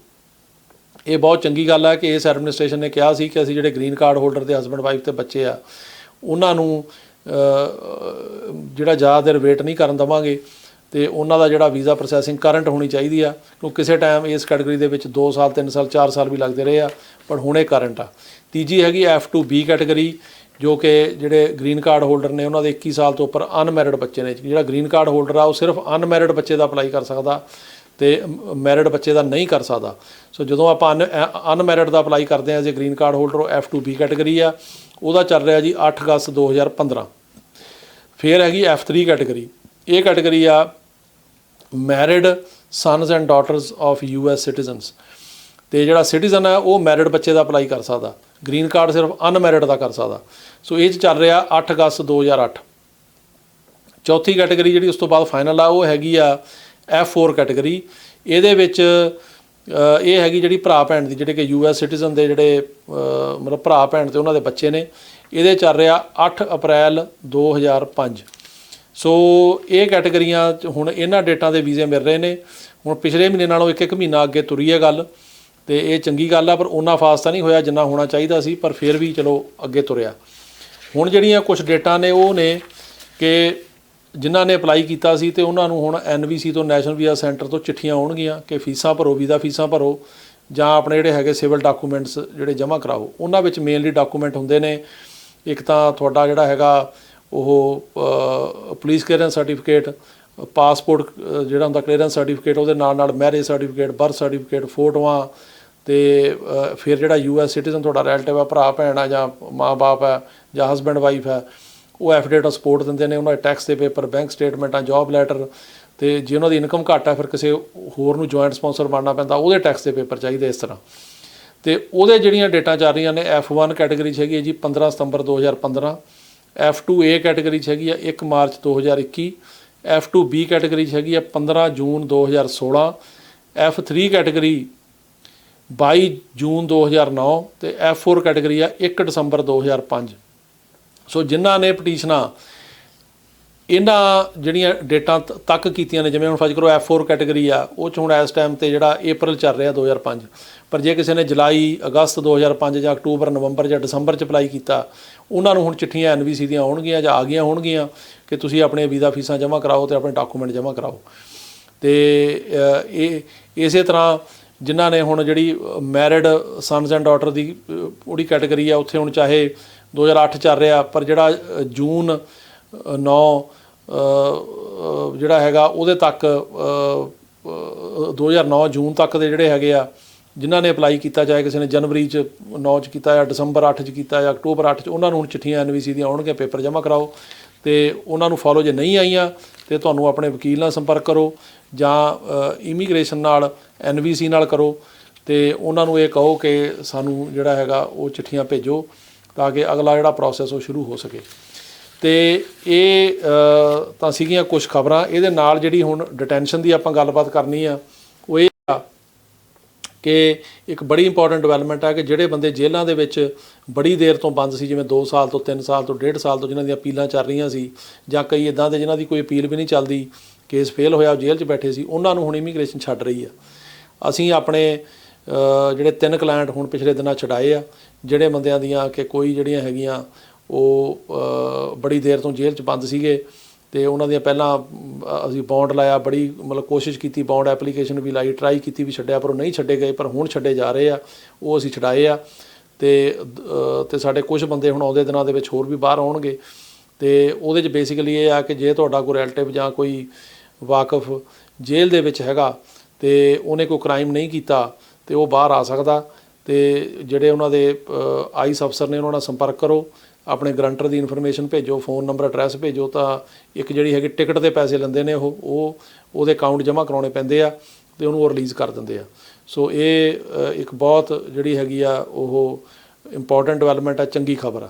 S2: ਇਹ ਬਹੁਤ ਚੰਗੀ ਗੱਲ ਹੈ ਕਿ ਇਸ ਐਡਮਿਨਿਸਟ੍ਰੇਸ਼ਨ ਨੇ ਕਿਹਾ ਸੀ ਕਿ ਅਸੀਂ ਜਿਹੜੇ ਗ੍ਰੀਨ ਕਾਰਡ ਹੋਲਡਰ ਦੇ ਹਸਬੈਂਡ ਵਾਈਫ ਤੇ ਬੱਚੇ ਆ ਉਹਨਾਂ ਨੂੰ ਜਿਹੜਾ ਜ਼ਿਆਦਾ ਦੇਰ ਵੇਟ ਨਹੀਂ ਕਰਨ ਦੇਵਾਂਗੇ ਤੇ ਉਹਨਾਂ ਦਾ ਜਿਹੜਾ ਵੀਜ਼ਾ ਪ੍ਰੋਸੈਸਿੰਗ ਕਰੰਟ ਹੋਣੀ ਚਾਹੀਦੀ ਆ, ਕਿਉਂਕਿ ਕਿਸੇ ਟਾਈਮ ਇਸ ਕੈਟੇਗਰੀ ਦੇ ਵਿੱਚ 2 ਸਾਲ 3 ਸਾਲ 4 ਸਾਲ ਵੀ ਲੱਗਦੇ ਰਹੇ ਆ, ਪਰ ਹੁਣ ਇਹ ਕਰੰਟ ਆ। ਤੀਜੀ ਹੈਗੀ F2B ਕੈਟੇਗਰੀ, ਜੋ ਕਿ ਜਿਹੜੇ ਗ੍ਰੀਨ ਕਾਰਡ ਹੋਲਡਰ ਨੇ ਉਹਨਾਂ ਦੇ 21 ਸਾਲ ਤੋਂ ਉੱਪਰ ਅਨਮੈਰਿਡ ਬੱਚੇ ਨੇ। ਜਿਹੜਾ ਗ੍ਰੀਨ ਕਾਰਡ ਹੋਲਡਰ ਆ ਉਹ ਸਿਰਫ ਅਨਮੈਰਿਡ ਬੱਚੇ ਦਾ ਅਪਲਾਈ ਕਰ ਸਕਦਾ ਤੇ ਮੈਰਿਡ ਬੱਚੇ ਦਾ ਨਹੀਂ ਕਰ ਸਕਦਾ। ਸੋ ਜਦੋਂ ਆਪਾਂ ਅਨਮੈਰਿਡ ਦਾ ਅਪਲਾਈ ਕਰਦੇ ਹਾਂ ਜੇ ਗ੍ਰੀਨ ਕਾਰਡ ਹੋਲਡਰ, ਉਹ F2B ਕੈਟੇਗਰੀ ਆ, ਉਹਦਾ ਚੱਲ ਰਿਹਾ ਜੀ 8 ਅਗਸਤ 2015। ਫਿਰ ਹੈਗੀ F3 ਕੈਟੇਗਰੀ, ਇਹ ਕੈਟੇਗਰੀ ਆ married sons and daughters of US citizens. ਤੇ ਜਿਹੜਾ ਸਿਟੀਜ਼ਨ ਹੈ ਉਹ ਮੈਰਿਡ ਬੱਚੇ ਦਾ ਅਪਲਾਈ ਕਰ ਸਕਦਾ, ਗ੍ਰੀਨ ਕਾਰਡ ਸਿਰਫ ਅਨਮੈਰਿਡ ਦਾ ਕਰ ਸਕਦਾ। ਸੋ ਇਹ 'ਚ ਚੱਲ ਰਿਹਾ 8 ਅਗਸਤ 2008। ਚੌਥੀ ਕੈਟੇਗਰੀ ਜਿਹੜੀ ਉਸ ਤੋਂ ਬਾਅਦ ਫਾਈਨਲ ਆ ਉਹ ਹੈਗੀ ਆ F4 ਕੈਟੇਗਰੀ। ਇਹਦੇ ਵਿੱਚ ਇਹ ਹੈਗੀ ਜਿਹੜੀ ਭਰਾ ਭੈਣ ਦੀ, ਜਿਹੜੇ ਕਿ US ਸਿਟੀਜ਼ਨ ਦੇ ਜਿਹੜੇ ਮਤਲਬ ਭਰਾ ਭੈਣ ਤੇ ਉਹਨਾਂ ਦੇ ਬੱਚੇ ਨੇ। ਇਹਦੇ ਚੱਲ ਰਿਹਾ 8 ਅਪ੍ਰੈਲ 2005। ਸੋ ਇਹ ਕੈਟੇਗਰੀਆਂ ਹੁਣ ਇਹਨਾਂ ਡੇਟਾਂ ਦੇ ਵੀਜ਼ੇ ਮਿਲ ਰਹੇ ਨੇ। ਹੁਣ ਪਿਛਲੇ ਮਹੀਨੇ ਨਾਲੋਂ ਇੱਕ ਮਹੀਨਾ ਅੱਗੇ ਤੁਰੀ ਹੈ ਗੱਲ, ਤੇ ਇਹ ਚੰਗੀ ਗੱਲ ਆ, ਪਰ ਓਨਾ ਫਾਸਟ ਤਾਂ ਨਹੀਂ ਹੋਇਆ ਜਿੰਨਾ ਹੋਣਾ ਚਾਹੀਦਾ ਸੀ, ਪਰ ਫਿਰ ਵੀ ਚਲੋ ਅੱਗੇ ਤੁਰਿਆ। ਹੁਣ ਜਿਹੜੀਆਂ ਕੁਝ ਡੇਟਾਂ ਨੇ ਉਹ ਨੇ ਕਿ ਜਿਨ੍ਹਾਂ ਨੇ ਅਪਲਾਈ ਕੀਤਾ ਸੀ ਤੇ ਉਹਨਾਂ ਨੂੰ ਹੁਣ NVC ਤੋਂ ਨੈਸ਼ਨਲ ਵੀਜ਼ਾ ਸੈਂਟਰ ਤੋਂ ਚਿੱਠੀਆਂ ਆਉਣਗੀਆਂ ਕਿ ਫੀਸਾਂ ਭਰੋ, ਵੀਜ਼ਾ ਫੀਸਾਂ ਭਰੋ ਜਾਂ ਆਪਣੇ ਜਿਹੜੇ ਹੈਗੇ ਸਿਵਲ ਡਾਕੂਮੈਂਟਸ ਜਿਹੜੇ ਜਮ੍ਹਾਂ ਕਰਾਓ। ਉਹਨਾਂ ਵਿੱਚ ਮੇਨਲੀ ਡਾਕੂਮੈਂਟ ਹੁੰਦੇ ਨੇ, ਇੱਕ ਤਾਂ ਤੁਹਾਡਾ ਜਿਹੜਾ ਹੈਗਾ ਉਹ ਪੁਲਿਸ ਕਲੀਅਰੈਂਸ ਸਰਟੀਫਿਕੇਟ, ਪਾਸਪੋਰਟ ਜਿਹੜਾ ਹੁੰਦਾ ਕਲੀਅਰੈਂਸ ਸਰਟੀਫਿਕੇਟ, ਉਹਦੇ ਨਾਲ ਮੈਰਿਜ ਸਰਟੀਫਿਕੇਟ, ਬਰਥ ਸਰਟੀਫਿਕੇਟ, ਫੋਟੋਆਂ, ਤੇ ਫਿਰ ਜਿਹੜਾ US ਸਿਟੀਜ਼ਨ ਤੁਹਾਡਾ ਰਿਲੇਟਿਵ ਹੈ, ਭਰਾ ਭੈਣ ਆ ਜਾਂ ਮਾਂ ਬਾਪ ਹੈ ਜਾਂ ਹਸਬੈਂਡ ਵਾਈਫ ਹੈ, ਉਹ ਐਫੀਡੇਵਿਟ ਆਫ ਸਪੋਰਟ ਦਿੰਦੇ ਨੇ, ਉਹਨਾਂ ਦੇ ਟੈਕਸ ਦੇ ਪੇਪਰ, ਬੈਂਕ ਸਟੇਟਮੈਂਟਾਂ, ਜੋਬ ਲੈਟਰ, ਤੇ ਜੇ ਉਹਨਾਂ ਦੀ ਇਨਕਮ ਘੱਟ ਹੈ ਫਿਰ ਕਿਸੇ ਹੋਰ ਨੂੰ ਜੁਆਇੰਟ ਸਪਾਂਸਰ ਬਣਨਾ ਪੈਂਦਾ, ਉਹਦੇ ਟੈਕਸ ਦੇ ਪੇਪਰ ਚਾਹੀਦੇ ਇਸ ਤਰ੍ਹਾਂ। ਤੇ ਉਹਦੇ ਜਿਹੜੀਆਂ ਡੇਟਾਂ ਚੱਲ ਰਹੀਆਂ ਨੇ, F1 ਕੈਟਾਗਰੀ 'ਚ ਹੈਗੀ ਹੈ ਜੀ 15 ਸਤੰਬਰ 2015, F2A ਕੈਟਾਗਰੀ 'ਚ ਹੈਗੀ ਆ 1 ਮਾਰਚ 2021, F2B ਕੈਟਾਗਰੀ 'ਚ ਹੈਗੀ ਆ 15 ਜੂਨ 2016, F3 ਕੈਟਾਗਰੀ 22 ਜੂਨ 2009 ਤੇ F4 ਕੈਟਾਗਰੀ ਆ 1 ਦਸੰਬਰ 2005। ਸੋ ਜਿਨ੍ਹਾਂ ਨੇ ਪਟੀਸ਼ਨਾਂ ਇਹਨਾਂ ਜਿਹੜੀਆਂ ਡੇਟਾਂ ਤੱਕ ਕੀਤੀਆਂ ਨੇ, ਜਿਵੇਂ ਹੁਣ ਫਰਜ਼ ਕਰੋ F4 ਕੈਟਾਗਰੀ ਆ, ਉਹ 'ਚ ਹੁਣ ਇਸ ਟਾਈਮ 'ਤੇ ਜਿਹੜਾ April ਚੱਲ ਰਿਹਾ 2005, ਪਰ ਜੇ ਕਿਸੇ ਨੇ ਜੁਲਾਈ ਅਗਸਤ 2005 ਜਾਂ ਅਕਤੂਬਰ ਨਵੰਬਰ ਜਾਂ ਦਸੰਬਰ 'ਚ ਅਪਲਾਈ ਕੀਤਾ, ਉਹਨਾਂ ਨੂੰ ਹੁਣ ਚਿੱਠੀਆਂ NVC ਦੀਆਂ ਆਉਣਗੀਆਂ ਜਾਂ ਆ ਗਈਆਂ ਹੋਣਗੀਆਂ ਕਿ ਤੁਸੀਂ ਆਪਣੇ ਵੀਜ਼ਾ ਫੀਸਾਂ ਜਮ੍ਹਾਂ ਕਰਾਓ ਤੇ ਆਪਣੇ ਡਾਕੂਮੈਂਟ ਜਮ੍ਹਾਂ ਕਰਾਓ। ਤੇ ਇਹ ਇਸੇ ਤਰ੍ਹਾਂ ਜਿਨ੍ਹਾਂ ਨੇ ਹੁਣ ਜਿਹੜੀ ਮੈਰਿਡ ਸਨਸ ਐਂਡ ਡਾਟਰ ਦੀ ਉਹਦੀ ਕੈਟਾਗਰੀ ਆ, ਉੱਥੇ ਹੁਣ ਚਾਹੇ 2008 ਚੱਲ ਰਿਹਾ, ਪਰ ਜਿਹੜਾ ਜੂਨ 9 ਜਿਹੜਾ ਹੈਗਾ ਉਹਦੇ ਤੱਕ 2009 ਜੂਨ ਤੱਕ ਦੇ ਜਿਹੜੇ ਹੈਗੇ ਆ ਜਿਨ੍ਹਾਂ ਨੇ ਅਪਲਾਈ ਕੀਤਾ, ਚਾਹੇ ਕਿਸੇ ਨੇ ਜਨਵਰੀ 'ਚ 9 'ਚ ਕੀਤਾ ਜਾਂ ਦਸੰਬਰ 8 'ਚ ਕੀਤਾ ਜਾਂ ਅਕਤੂਬਰ 8 'ਚ, ਉਹਨਾਂ ਨੂੰ ਹੁਣ ਚਿੱਠੀਆਂ NVC ਦੀਆਂ ਆਉਣਗੀਆਂ, ਪੇਪਰ ਜਮ੍ਹਾਂ ਕਰਾਓ। ਤੇ ਉਹਨਾਂ ਨੂੰ ਫੋਲੋ ਜੇ ਨਹੀਂ ਆਈਆਂ ਤੇ ਤੁਹਾਨੂੰ ਆਪਣੇ ਵਕੀਲ ਨਾਲ ਸੰਪਰਕ ਕਰੋ ਜਾਂ ਇਮੀਗ੍ਰੇਸ਼ਨ ਨਾਲ NVC ਨਾਲ ਕਰੋ ਤੇ ਉਹਨਾਂ ਨੂੰ ਇਹ ਕਹੋ ਕਿ ਸਾਨੂੰ ਜਿਹੜਾ ਹੈਗਾ ਉਹ ਚਿੱਠੀਆਂ ਭੇਜੋ ਤਾਂ ਕਿ ਅਗਲਾ ਜਿਹੜਾ ਪ੍ਰੋਸੈਸ ਉਹ ਸ਼ੁਰੂ ਹੋ ਸਕੇ। ਤੇ ਇਹ ਤਾਂ ਸੀਗੀਆਂ ਕੁਝ ਖਬਰਾਂ। ਇਹਦੇ ਨਾਲ ਜਿਹੜੀ ਹੁਣ ਡਿਟੈਂਸ਼ਨ ਦੀ ਆਪਾਂ ਗੱਲਬਾਤ ਕਰਨੀ ਆ, ਉਹ ਇਹ ਆ ਕਿ ਇੱਕ ਬੜੀ ਇੰਪੋਰਟੈਂਟ ਡਿਵੈਲਪਮੈਂਟ ਹੈ ਕਿ ਜਿਹੜੇ ਬੰਦੇ ਜੇਲ੍ਹਾਂ ਦੇ ਵਿੱਚ ਬੜੀ ਦੇਰ ਤੋਂ ਬੰਦ ਸੀ, ਜਿਵੇਂ 2 ਸਾਲ ਤੋਂ 3 ਸਾਲ ਤੋਂ 1.5 ਸਾਲ ਤੋਂ, ਜਿਨ੍ਹਾਂ ਦੀਆਂ ਅਪੀਲਾਂ ਚੱਲ ਰਹੀਆਂ ਸੀ, ਜਾਂ ਕਈ ਇੱਦਾਂ ਦੇ ਜਿਨ੍ਹਾਂ ਦੀ ਕੋਈ ਅਪੀਲ ਵੀ ਨਹੀਂ ਚੱਲਦੀ, ਕੇਸ ਫੇਲ ਹੋਇਆ, ਜੇਲ੍ਹ 'ਚ ਬੈਠੇ ਸੀ, ਉਹਨਾਂ ਨੂੰ ਹੁਣ ਇਮੀਗ੍ਰੇਸ਼ਨ ਛੱਡ ਰਹੀ ਆ। ਅਸੀਂ ਆਪਣੇ ਜਿਹੜੇ 3 ਕਲਾਇੰਟ ਹੁਣ ਪਿਛਲੇ ਦਿਨਾਂ ਛਡਾਏ ਆ, ਜਿਹੜੇ ਬੰਦਿਆਂ ਦੀਆਂ ਕਿ ਕੋਈ ਜਿਹੜੀਆਂ ਹੈਗੀਆਂ ਉਹ ਬੜੀ ਦੇਰ ਤੋਂ ਜੇਲ੍ਹ 'ਚ ਬੰਦ ਸੀਗੇ ਤੇ ਉਹਨਾਂ ਦੀਆਂ ਪਹਿਲਾਂ ਅਸੀਂ ਬੌਂਡ ਲਾਇਆ, ਬੜੀ ਮਤਲਬ ਕੋਸ਼ਿਸ਼ ਕੀਤੀ, ਬੌਂਡ ਐਪਲੀਕੇਸ਼ਨ ਵੀ ਲਾਈ, ਟਰਾਈ ਕੀਤੀ ਵੀ ਛੱਡਿਆ, ਪਰ ਉਹ ਨਹੀਂ ਛੱਡੇ ਗਏ, ਪਰ ਹੁਣ ਛੱਡੇ ਜਾ ਰਹੇ ਆ, ਉਹ ਅਸੀਂ ਛਡਾਏ ਆ। ਤੇ ਸਾਡੇ ਕੁਝ ਬੰਦੇ ਹੁਣ ਆਉਂਦੇ ਦਿਨਾਂ ਦੇ ਵਿੱਚ ਹੋਰ ਵੀ ਬਾਹਰ ਆਉਣਗੇ। ਤੇ ਉਹਦੇ 'ਚ ਬੇਸਿਕਲੀ ਇਹ ਆ ਕਿ ਜੇ ਤੁਹਾਡਾ ਕੋਈ ਰਿਲੇਟਿਵ ਜਾਂ ਕੋਈ ਵਾਕਫ ਜੇਲ੍ਹ ਦੇ ਵਿੱਚ ਹੈਗਾ ਤੇ ਉਹਨੇ ਕੋਈ ਕ੍ਰਾਈਮ ਨਹੀਂ ਕੀਤਾ ਤੇ ਉਹ ਬਾਹਰ ਆ ਸਕਦਾ। ਤੇ ਜਿਹੜੇ ਉਹਨਾਂ ਦੇ ਆਈਸ ਅਫਸਰ ਨੇ ਉਹਨਾਂ ਨਾਲ ਸੰਪਰਕ ਕਰੋ, ਆਪਣੇ ਗਰੰਟਰ ਦੀ ਇਨਫੋਰਮੇਸ਼ਨ ਭੇਜੋ, ਫੋਨ ਨੰਬਰ, ਐਡਰੈਸ ਭੇਜੋ, ਤਾਂ ਇੱਕ ਜਿਹੜੀ ਹੈਗੀ ਟਿਕਟ ਦੇ ਪੈਸੇ ਲੈਂਦੇ ਨੇ ਉਹਦੇ ਅਕਾਊਂਟ ਜਮ੍ਹਾਂ ਕਰਾਉਣੇ ਪੈਂਦੇ ਆ ਤੇ ਉਹਨੂੰ ਉਹ ਰਿਲੀਜ਼ ਕਰ ਦਿੰਦੇ ਆ। ਸੋ ਇਹ ਇੱਕ ਬਹੁਤ ਜਿਹੜੀ ਹੈਗੀ ਆ ਉਹ ਇੰਪੋਰਟੈਂਟ ਡਿਵੈਲਪਮੈਂਟ ਆ, ਚੰਗੀ ਖਬਰ ਆ।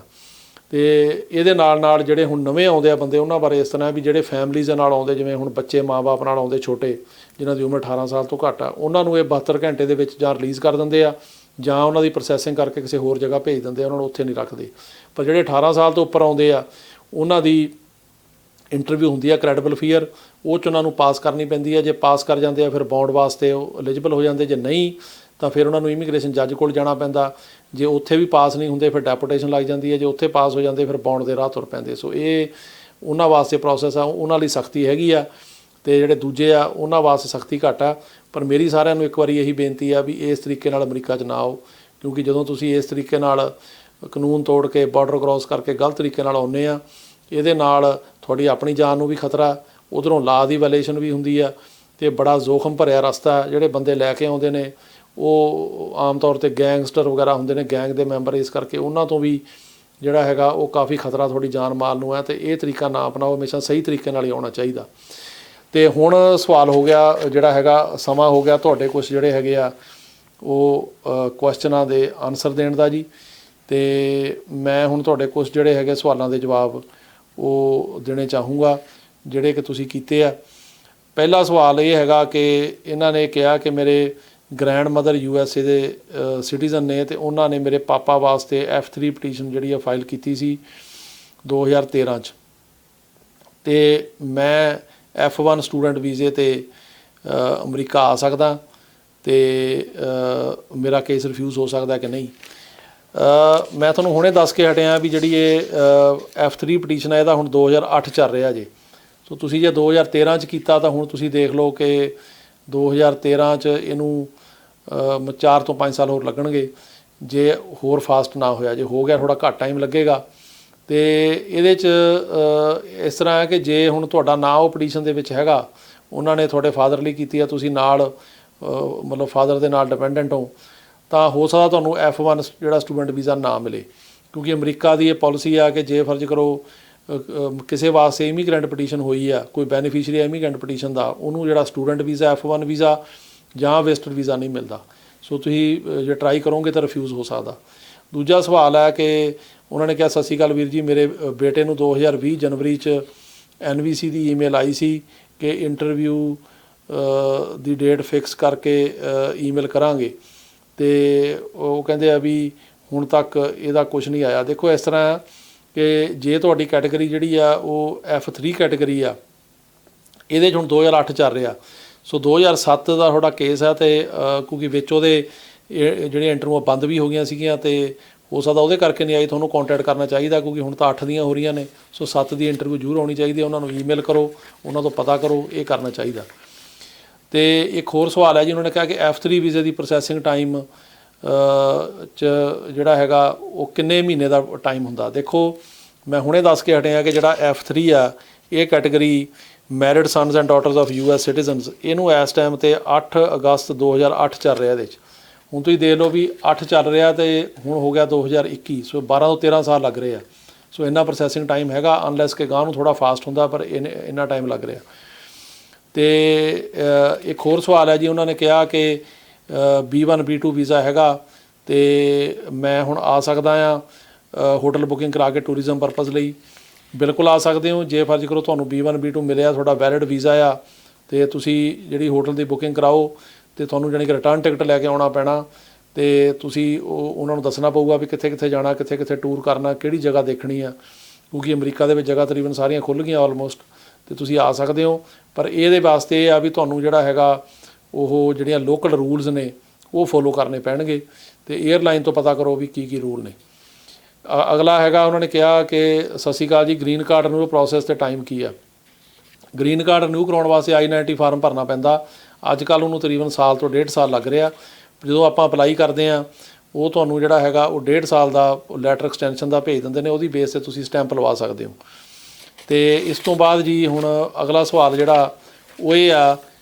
S2: ਤੇ ਇਹਦੇ ਨਾਲ ਜਿਹੜੇ ਹੁਣ ਨਵੇਂ ਆਉਂਦੇ ਆ ਬੰਦੇ, ਉਹਨਾਂ ਬਾਰੇ ਇਸ ਤਰ੍ਹਾਂ ਵੀ ਜਿਹੜੇ ਫੈਮਲੀਜ਼ ਦੇ ਨਾਲ ਆਉਂਦੇ, ਜਿਵੇਂ ਹੁਣ ਬੱਚੇ ਮਾਂ-ਬਾਪ ਨਾਲ ਆਉਂਦੇ ਛੋਟੇ, ਜਿਨ੍ਹਾਂ ਦੀ ਉਮਰ 18 ਸਾਲ ਤੋਂ ਘੱਟ ਆ, ਉਹਨਾਂ ਨੂੰ ਇਹ 72 ਘੰਟੇ ਦੇ ਵਿੱਚ ਜਾਂ ਰਿਲੀਜ਼ ਕਰ ਦਿੰਦੇ ਆ ਜਾਂ ਉਹਨਾਂ ਦੀ ਪ੍ਰੋਸੈਸਿੰਗ ਕਰਕੇ ਕਿਸੇ ਹੋਰ ਜਗ੍ਹਾ ਭੇਜ ਦਿੰਦੇ ਆ, ਉਹਨਾਂ ਨੂੰ ਉੱਥੇ ਨਹੀਂ ਰੱਖਦੇ। ਪਰ ਜਿਹੜੇ 18 ਸਾਲ ਤੋਂ ਉੱਪਰ ਆਉਂਦੇ ਆ, ਉਹਨਾਂ ਦੀ ਇੰਟਰਵਿਊ ਹੁੰਦੀ ਆ ਕ੍ਰੈਡੀਬਲ ਫੀਅਰ, ਉਹ 'ਚ ਉਹਨਾਂ ਨੂੰ ਪਾਸ ਕਰਨੀ ਪੈਂਦੀ ਹੈ। ਜੇ ਪਾਸ ਕਰ ਜਾਂਦੇ ਆ ਫਿਰ ਬੌਂਡ ਵਾਸਤੇ ਉਹ ਐਲੀਜੀਬਲ ਹੋ ਜਾਂਦੇ, ਜੇ ਨਹੀਂ ਤਾਂ ਫਿਰ ਉਹਨਾਂ ਨੂੰ ਇਮੀਗ੍ਰੇਸ਼ਨ ਜੱਜ ਕੋਲ ਜਾਣਾ ਪੈਂਦਾ। ਜੇ ਉੱਥੇ ਵੀ ਪਾਸ ਨਹੀਂ ਹੁੰਦੇ ਫਿਰ ਡੈਪੂਟੇਸ਼ਨ ਲੱਗ ਜਾਂਦੀ ਹੈ, ਜੇ ਉੱਥੇ ਪਾਸ ਹੋ ਜਾਂਦੇ ਫਿਰ ਬੌਂਡ ਦੇ ਰਾਹ ਤੁਰ ਪੈਂਦੇ। ਸੋ ਇਹ ਉਹਨਾਂ ਵਾਸਤੇ ਪ੍ਰੋਸੈਸ ਆ, ਉਹਨਾਂ ਲਈ ਸਖਤੀ ਹੈਗੀ ਆ ਤੇ ਜਿਹੜੇ ਦੂਜੇ ਆ ਉਹਨਾਂ ਵਾਸਤੇ ਸਖਤੀ ਘੱਟ ਆ। ਪਰ ਮੇਰੀ ਸਾਰਿਆਂ ਨੂੰ ਇੱਕ ਵਾਰੀ ਇਹੀ ਬੇਨਤੀ ਆ ਵੀ ਇਸ ਤਰੀਕੇ ਨਾਲ ਅਮਰੀਕਾ 'ਚ ਨਾ ਆਓ, ਕਿਉਂਕਿ ਜਦੋਂ ਤੁਸੀਂ ਇਸ ਤਰੀਕੇ ਨਾਲ ਕਾਨੂੰਨ ਤੋੜ ਕੇ ਬਾਰਡਰ ਕ੍ਰੋਸ ਕਰਕੇ ਗਲਤ ਤਰੀਕੇ ਨਾਲ ਆਉਂਦੇ ਆ, ਇਹਦੇ ਨਾਲ ਤੁਹਾਡੀ ਆਪਣੀ ਜਾਨ ਨੂੰ ਵੀ ਖਤਰਾ, ਉੱਧਰੋਂ ਲਾ ਦੀ ਵਾਇਲੇਸ਼ਨ ਵੀ ਹੁੰਦੀ ਆ ਤੇ ਬੜਾ ਜ਼ੋਖਮ ਭਰਿਆ ਰਸਤਾ। ਜਿਹੜੇ ਬੰਦੇ ਲੈ ਕੇ ਆਉਂਦੇ ਨੇ ਉਹ ਆਮ ਤੌਰ 'ਤੇ ਗੈਂਗਸਟਰ ਵਗੈਰਾ ਹੁੰਦੇ ਨੇ, ਗੈਂਗ ਦੇ ਮੈਂਬਰ, ਇਸ ਕਰਕੇ ਉਹਨਾਂ ਤੋਂ ਵੀ ਜਿਹੜਾ ਹੈਗਾ ਉਹ ਕਾਫੀ ਖਤਰਾ ਤੁਹਾਡੀ ਜਾਨ ਮਾਲ ਨੂੰ ਹੈ। ਤੇ ਇਹ ਤਰੀਕਾ ਨਾ ਅਪਣਾਓ, ਹਮੇਸ਼ਾ ਸਹੀ ਤਰੀਕੇ ਨਾਲ ਹੀ ਆਉਣਾ ਚਾਹੀਦਾ। ਤੇ ਹੁਣ ਸਵਾਲ ਹੋ ਗਿਆ, ਜਿਹੜਾ ਹੈਗਾ ਸਮਾਂ ਹੋ ਗਿਆ ਤੁਹਾਡੇ ਕੁਛ ਜਿਹੜੇ ਹੈਗੇ ਆ ਉਹ ਕੁਐਸਚਨਾਂ ਦੇ ਆਨਸਰ ਦੇਣ ਦਾ ਜੀ। ਤੇ ਮੈਂ ਹੁਣ ਤੁਹਾਡੇ ਕੁਛ ਜਿਹੜੇ ਹੈਗੇ ਸਵਾਲਾਂ ਦੇ ਜਵਾਬ ਉਹ ਦੇਣੇ ਚਾਹੂੰਗਾ ਜਿਹੜੇ ਕਿ ਤੁਸੀਂ ਕੀਤੇ ਆ। ਪਹਿਲਾ ਸਵਾਲ ਇਹ ਹੈਗਾ ਕਿ ਇਹਨਾਂ ਨੇ ਕਿਹਾ ਕਿ ਮੇਰੇ ਗ੍ਰੈਂਡ ਮਦਰ USA ਦੇ ਸਿਟੀਜ਼ਨ ਨੇ ਤੇ ਉਹਨਾਂ ਨੇ ਮੇਰੇ ਪਾਪਾ ਵਾਸਤੇ F3 ਪਟੀਸ਼ਨ ਜਿਹੜੀ ਆ ਫਾਈਲ ਕੀਤੀ ਸੀ 2013 'ਚ, ਤੇ ਮੈਂ F1 ਸਟੂਡੈਂਟ ਵੀਜ਼ੇ 'ਤੇ ਅਮਰੀਕਾ ਆ ਸਕਦਾ ਤੇ ਮੇਰਾ ਕੇਸ ਰਿਫਿਊਜ਼ ਹੋ ਸਕਦਾ ਕਿ ਨਹੀਂ। ਮੈਂ ਤੁਹਾਨੂੰ ਹੁਣੇ ਦੱਸ ਕੇ ਹਟਿਆ ਵੀ ਜਿਹੜੀ ਇਹ F3 ਪਟੀਸ਼ਨ ਹੈ ਇਹਦਾ ਹੁਣ 2008 ਚੱਲ ਰਿਹਾ ਜੇ। ਸੋ ਤੁਸੀਂ ਜੇ 2013 'ਚ ਕੀਤਾ ਤਾਂ ਹੁਣ ਤੁਸੀਂ ਦੇਖ ਲਓ ਕਿ 2013 'ਚ ਇਹਨੂੰ 4 ਤੋਂ 5 ਸਾਲ ਹੋਰ ਲੱਗਣਗੇ ਜੇ ਹੋਰ ਫਾਸਟ ਨਾ ਹੋਇਆ। ਜੇ ਹੋ ਗਿਆ ਥੋੜ੍ਹਾ ਘੱਟ ਟਾਈਮ ਲੱਗੇਗਾ। ਅਤੇ ਇਹਦੇ 'ਚ ਇਸ ਤਰ੍ਹਾਂ ਹੈ ਕਿ ਜੇ ਹੁਣ ਤੁਹਾਡਾ ਨਾਂ ਉਹ ਪਟੀਸ਼ਨ ਦੇ ਵਿੱਚ ਹੈਗਾ, ਉਹਨਾਂ ਨੇ ਤੁਹਾਡੇ ਫਾਦਰ ਲਈ ਕੀਤੀ ਆ, ਤੁਸੀਂ ਨਾਲ ਮਤਲਬ ਫਾਦਰ ਦੇ ਨਾਲ ਡਿਪੈਂਡੈਂਟ ਹੋ, ਤਾਂ ਹੋ ਸਕਦਾ ਤੁਹਾਨੂੰ F1 ਜਿਹੜਾ ਸਟੂਡੈਂਟ ਵੀਜ਼ਾ ਨਾ ਮਿਲੇ। ਕਿਉਂਕਿ ਅਮਰੀਕਾ ਦੀ ਇਹ ਪਾਲਿਸੀ ਆ ਕਿ ਜੇ ਫਰਜ਼ ਕਰੋ ਕਿਸੇ ਵਾਸਤੇ ਇਮੀਗਰੈਂਟ ਪਟੀਸ਼ਨ ਹੋਈ ਆ, ਕੋਈ ਬੈਨੀਫੀਸ਼ਰੀ ਇਮੀਗਰੈਂਟ ਪਟੀਸ਼ਨ ਦਾ, ਉਹਨੂੰ ਜਿਹੜਾ ਸਟੂਡੈਂਟ ਵੀਜ਼ਾ F1 ਵੀਜ਼ਾ ਜਾਂ ਵਿਜ਼ਟਰ ਵੀਜ਼ਾ ਨਹੀਂ ਮਿਲਦਾ। ਸੋ ਤੁਸੀਂ ਜੇ ਟਰਾਈ ਕਰੋਗੇ ਤਾਂ ਰਿਫਿਊਜ਼ ਹੋ ਸਕਦਾ। ਦੂਜਾ ਸਵਾਲ ਹੈ ਕਿ ਉਹਨਾਂ ਨੇ ਕਿਹਾ, ਸਤਿ ਸ਼੍ਰੀ ਅਕਾਲ ਵੀਰ ਜੀ, ਮੇਰੇ ਬੇਟੇ ਨੂੰ 2020 ਜਨਵਰੀ 'ਚ NVC ਦੀ ਈਮੇਲ ਆਈ ਸੀ ਕਿ ਇੰਟਰਵਿਊ ਦੀ ਡੇਟ ਫਿਕਸ ਕਰਕੇ ਈਮੇਲ ਕਰਾਂਗੇ, ਅਤੇ ਉਹ ਕਹਿੰਦੇ ਆ ਵੀ ਹੁਣ ਤੱਕ ਇਹਦਾ ਕੁਛ ਨਹੀਂ ਆਇਆ। ਦੇਖੋ ਇਸ ਤਰ੍ਹਾਂ ਕਿ ਜੇ ਤੁਹਾਡੀ ਕੈਟੇਗਰੀ ਜਿਹੜੀ ਆ ਉਹ F3 ਕੈਟੇਗਰੀ ਆ, ਇਹਦੇ 'ਚ ਹੁਣ 2008 ਚੱਲ ਰਿਹਾ। ਸੋ 2007 ਦਾ ਤੁਹਾਡਾ ਕੇਸ ਹੈ, ਅਤੇ ਕਿਉਂਕਿ ਵਿੱਚ ਉਹਦੇ ਜਿਹੜੀਆਂ ਇੰਟਰਵਿਊ ਬੰਦ ਵੀ ਹੋ ਗਈਆਂ ਸੀਗੀਆਂ, ਅਤੇ ਹੋ ਸਕਦਾ ਉਹਦੇ ਕਰਕੇ ਨਹੀਂ ਆਈ। ਤੁਹਾਨੂੰ ਕੰਟੈਕਟ ਕਰਨਾ ਚਾਹੀਦਾ ਕਿਉਂਕਿ ਹੁਣ ਤਾਂ 8 ਦੀਆਂ ਹੋ ਰਹੀਆਂ ਨੇ। ਸੋ 7 ਦੀ ਇੰਟਰਵਿਊ ਜ਼ਰੂਰ ਆਉਣੀ ਚਾਹੀਦੀ ਹੈ। ਉਹਨਾਂ ਨੂੰ ਈਮੇਲ ਕਰੋ, ਉਹਨਾਂ ਤੋਂ ਪਤਾ ਕਰੋ, ਇਹ ਕਰਨਾ ਚਾਹੀਦਾ। ਅਤੇ ਇੱਕ ਹੋਰ ਸਵਾਲ ਹੈ ਜੀ, ਉਹਨਾਂ ਨੇ ਕਿਹਾ ਕਿ F3 ਵੀਜ਼ੇ ਦੀ ਪ੍ਰੋਸੈਸਿੰਗ ਟਾਈਮ 'ਚ ਜਿਹੜਾ ਹੈਗਾ ਉਹ ਕਿੰਨੇ ਮਹੀਨੇ ਦਾ ਟਾਈਮ ਹੁੰਦਾ। ਦੇਖੋ ਮੈਂ ਹੁਣੇ ਦੱਸ ਕੇ ਹਟਿਆ ਕਿ ਜਿਹੜਾ F3 ਆ, ਇਹ category married sons and daughters of US citizens, ਇਹਨੂੰ ਇਸ ਟਾਈਮ 'ਤੇ 8 ਅਗਸਤ 2008 ਚੱਲ ਰਿਹਾ। ਇਹਦੇ 'ਚ ਹੁਣ ਤੁਸੀਂ ਦੇਖ ਲਓ ਵੀ 8 ਚੱਲ ਰਿਹਾ ਅਤੇ ਹੁਣ ਹੋ ਗਿਆ 2021। ਸੋ 12 ਤੋਂ 13 ਸਾਲ ਲੱਗ ਰਹੇ ਆ। ਸੋ ਇੰਨਾ ਪ੍ਰੋਸੈਸਿੰਗ ਟਾਈਮ ਹੈਗਾ, ਅਨਲੈਸ ਕਿ ਗਾਂਹ ਨੂੰ ਥੋੜ੍ਹਾ ਫਾਸਟ ਹੁੰਦਾ, ਪਰ ਇੰਨਾ ਟਾਈਮ ਲੱਗ ਰਿਹਾ। ਅਤੇ ਇੱਕ ਹੋਰ ਸਵਾਲ ਹੈ ਜੀ, ਉਹਨਾਂ ਨੇ ਕਿਹਾ ਕਿ B1 B2 ਵੀਜ਼ਾ ਹੈਗਾ ਅਤੇ ਮੈਂ ਹੁਣ ਆ ਸਕਦਾ ਹਾਂ ਹੋਟਲ ਬੁਕਿੰਗ ਕਰਾ ਕੇ ਟੂਰਿਜ਼ਮ ਪਰਪਜ਼ ਲਈ। ਬਿਲਕੁਲ ਆ ਸਕਦੇ ਹੋ। ਜੇ ਫਰਜ਼ ਕਰੋ ਤੁਹਾਨੂੰ B1 B2 ਮਿਲਿਆ, ਤੁਹਾਡਾ ਵੈਲਿਡ ਵੀਜ਼ਾ ਆ, ਅਤੇ ਤੁਸੀਂ ਜਿਹੜੀ ਹੋਟਲ ਦੀ ਬੁਕਿੰਗ ਕਰਾਓ, ਅਤੇ ਤੁਹਾਨੂੰ ਜਾਣੀ ਕਿ ਰਿਟਰਨ ਟਿਕਟ ਲੈ ਕੇ ਆਉਣਾ ਪੈਣਾ, ਅਤੇ ਤੁਸੀਂ ਉਹਨਾਂ ਨੂੰ ਦੱਸਣਾ ਪਊਗਾ ਵੀ ਕਿੱਥੇ ਕਿੱਥੇ ਜਾਣਾ, ਕਿੱਥੇ ਕਿੱਥੇ ਟੂਰ ਕਰਨਾ, ਕਿਹੜੀ ਜਗ੍ਹਾ ਦੇਖਣੀ ਆ। ਕਿਉਂਕਿ ਅਮਰੀਕਾ ਦੇ ਵਿੱਚ ਜਗ੍ਹਾ ਤਕਰੀਬਨ ਸਾਰੀਆਂ ਖੁੱਲ੍ਹ ਗਈਆਂ ਆਲਮੋਸਟ, ਅਤੇ ਤੁਸੀਂ ਆ ਸਕਦੇ ਹੋ। ਪਰ ਇਹਦੇ ਵਾਸਤੇ ਇਹ ਆ ਵੀ ਤੁਹਾਨੂੰ ਜਿਹੜਾ ਹੈਗਾ ਉਹ ਜਿਹੜੀਆਂ ਲੋਕਲ ਰੂਲਸ ਨੇ ਉਹ ਫੋਲੋ ਕਰਨੇ ਪੈਣਗੇ, ਅਤੇ ਏਅਰਲਾਈਨ ਤੋਂ ਪਤਾ ਕਰੋ ਵੀ ਕੀ ਕੀ ਰੂਲ ਨੇ। ਅਗਲਾ ਹੈਗਾ, ਉਹਨਾਂ ਨੇ ਕਿਹਾ ਕਿ ਸਤਿ ਸ਼੍ਰੀ ਅਕਾਲ ਜੀ, ਗ੍ਰੀਨ ਕਾਰਡ ਰਿਨਿਊ ਪ੍ਰੋਸੈਸ 'ਤੇ ਟਾਈਮ ਕੀ ਆ। ਗ੍ਰੀਨ ਕਾਰਡ ਰਿਨਿਊ ਕਰਾਉਣ ਵਾਸਤੇ I-90 ਫਾਰਮ ਭਰਨਾ ਪੈਂਦਾ। ਅੱਜ ਕੱਲ੍ਹ ਉਹਨੂੰ ਤਕਰੀਬਨ ਸਾਲ ਤੋਂ 1.5 ਸਾਲ ਲੱਗ ਰਿਹਾ। ਜਦੋਂ ਆਪਾਂ ਅਪਲਾਈ ਕਰਦੇ ਹਾਂ, ਉਹ ਤੁਹਾਨੂੰ ਜਿਹੜਾ ਹੈਗਾ ਉਹ 1.5 ਸਾਲ ਦਾ ਲੈਟਰ ਐਕਸਟੈਂਸ਼ਨ ਦਾ ਭੇਜ ਦਿੰਦੇ ਨੇ, ਉਹਦੀ ਬੇਸ 'ਤੇ ਤੁਸੀਂ ਸਟੈਂਪ ਲਵਾ ਸਕਦੇ ਹੋ। ਅਤੇ ਇਸ ਤੋਂ ਬਾਅਦ ਜੀ ਹੁਣ ਅਗਲਾ ਸਵਾਲ ਜਿਹੜਾ ਉਹ ਇਹ ਆ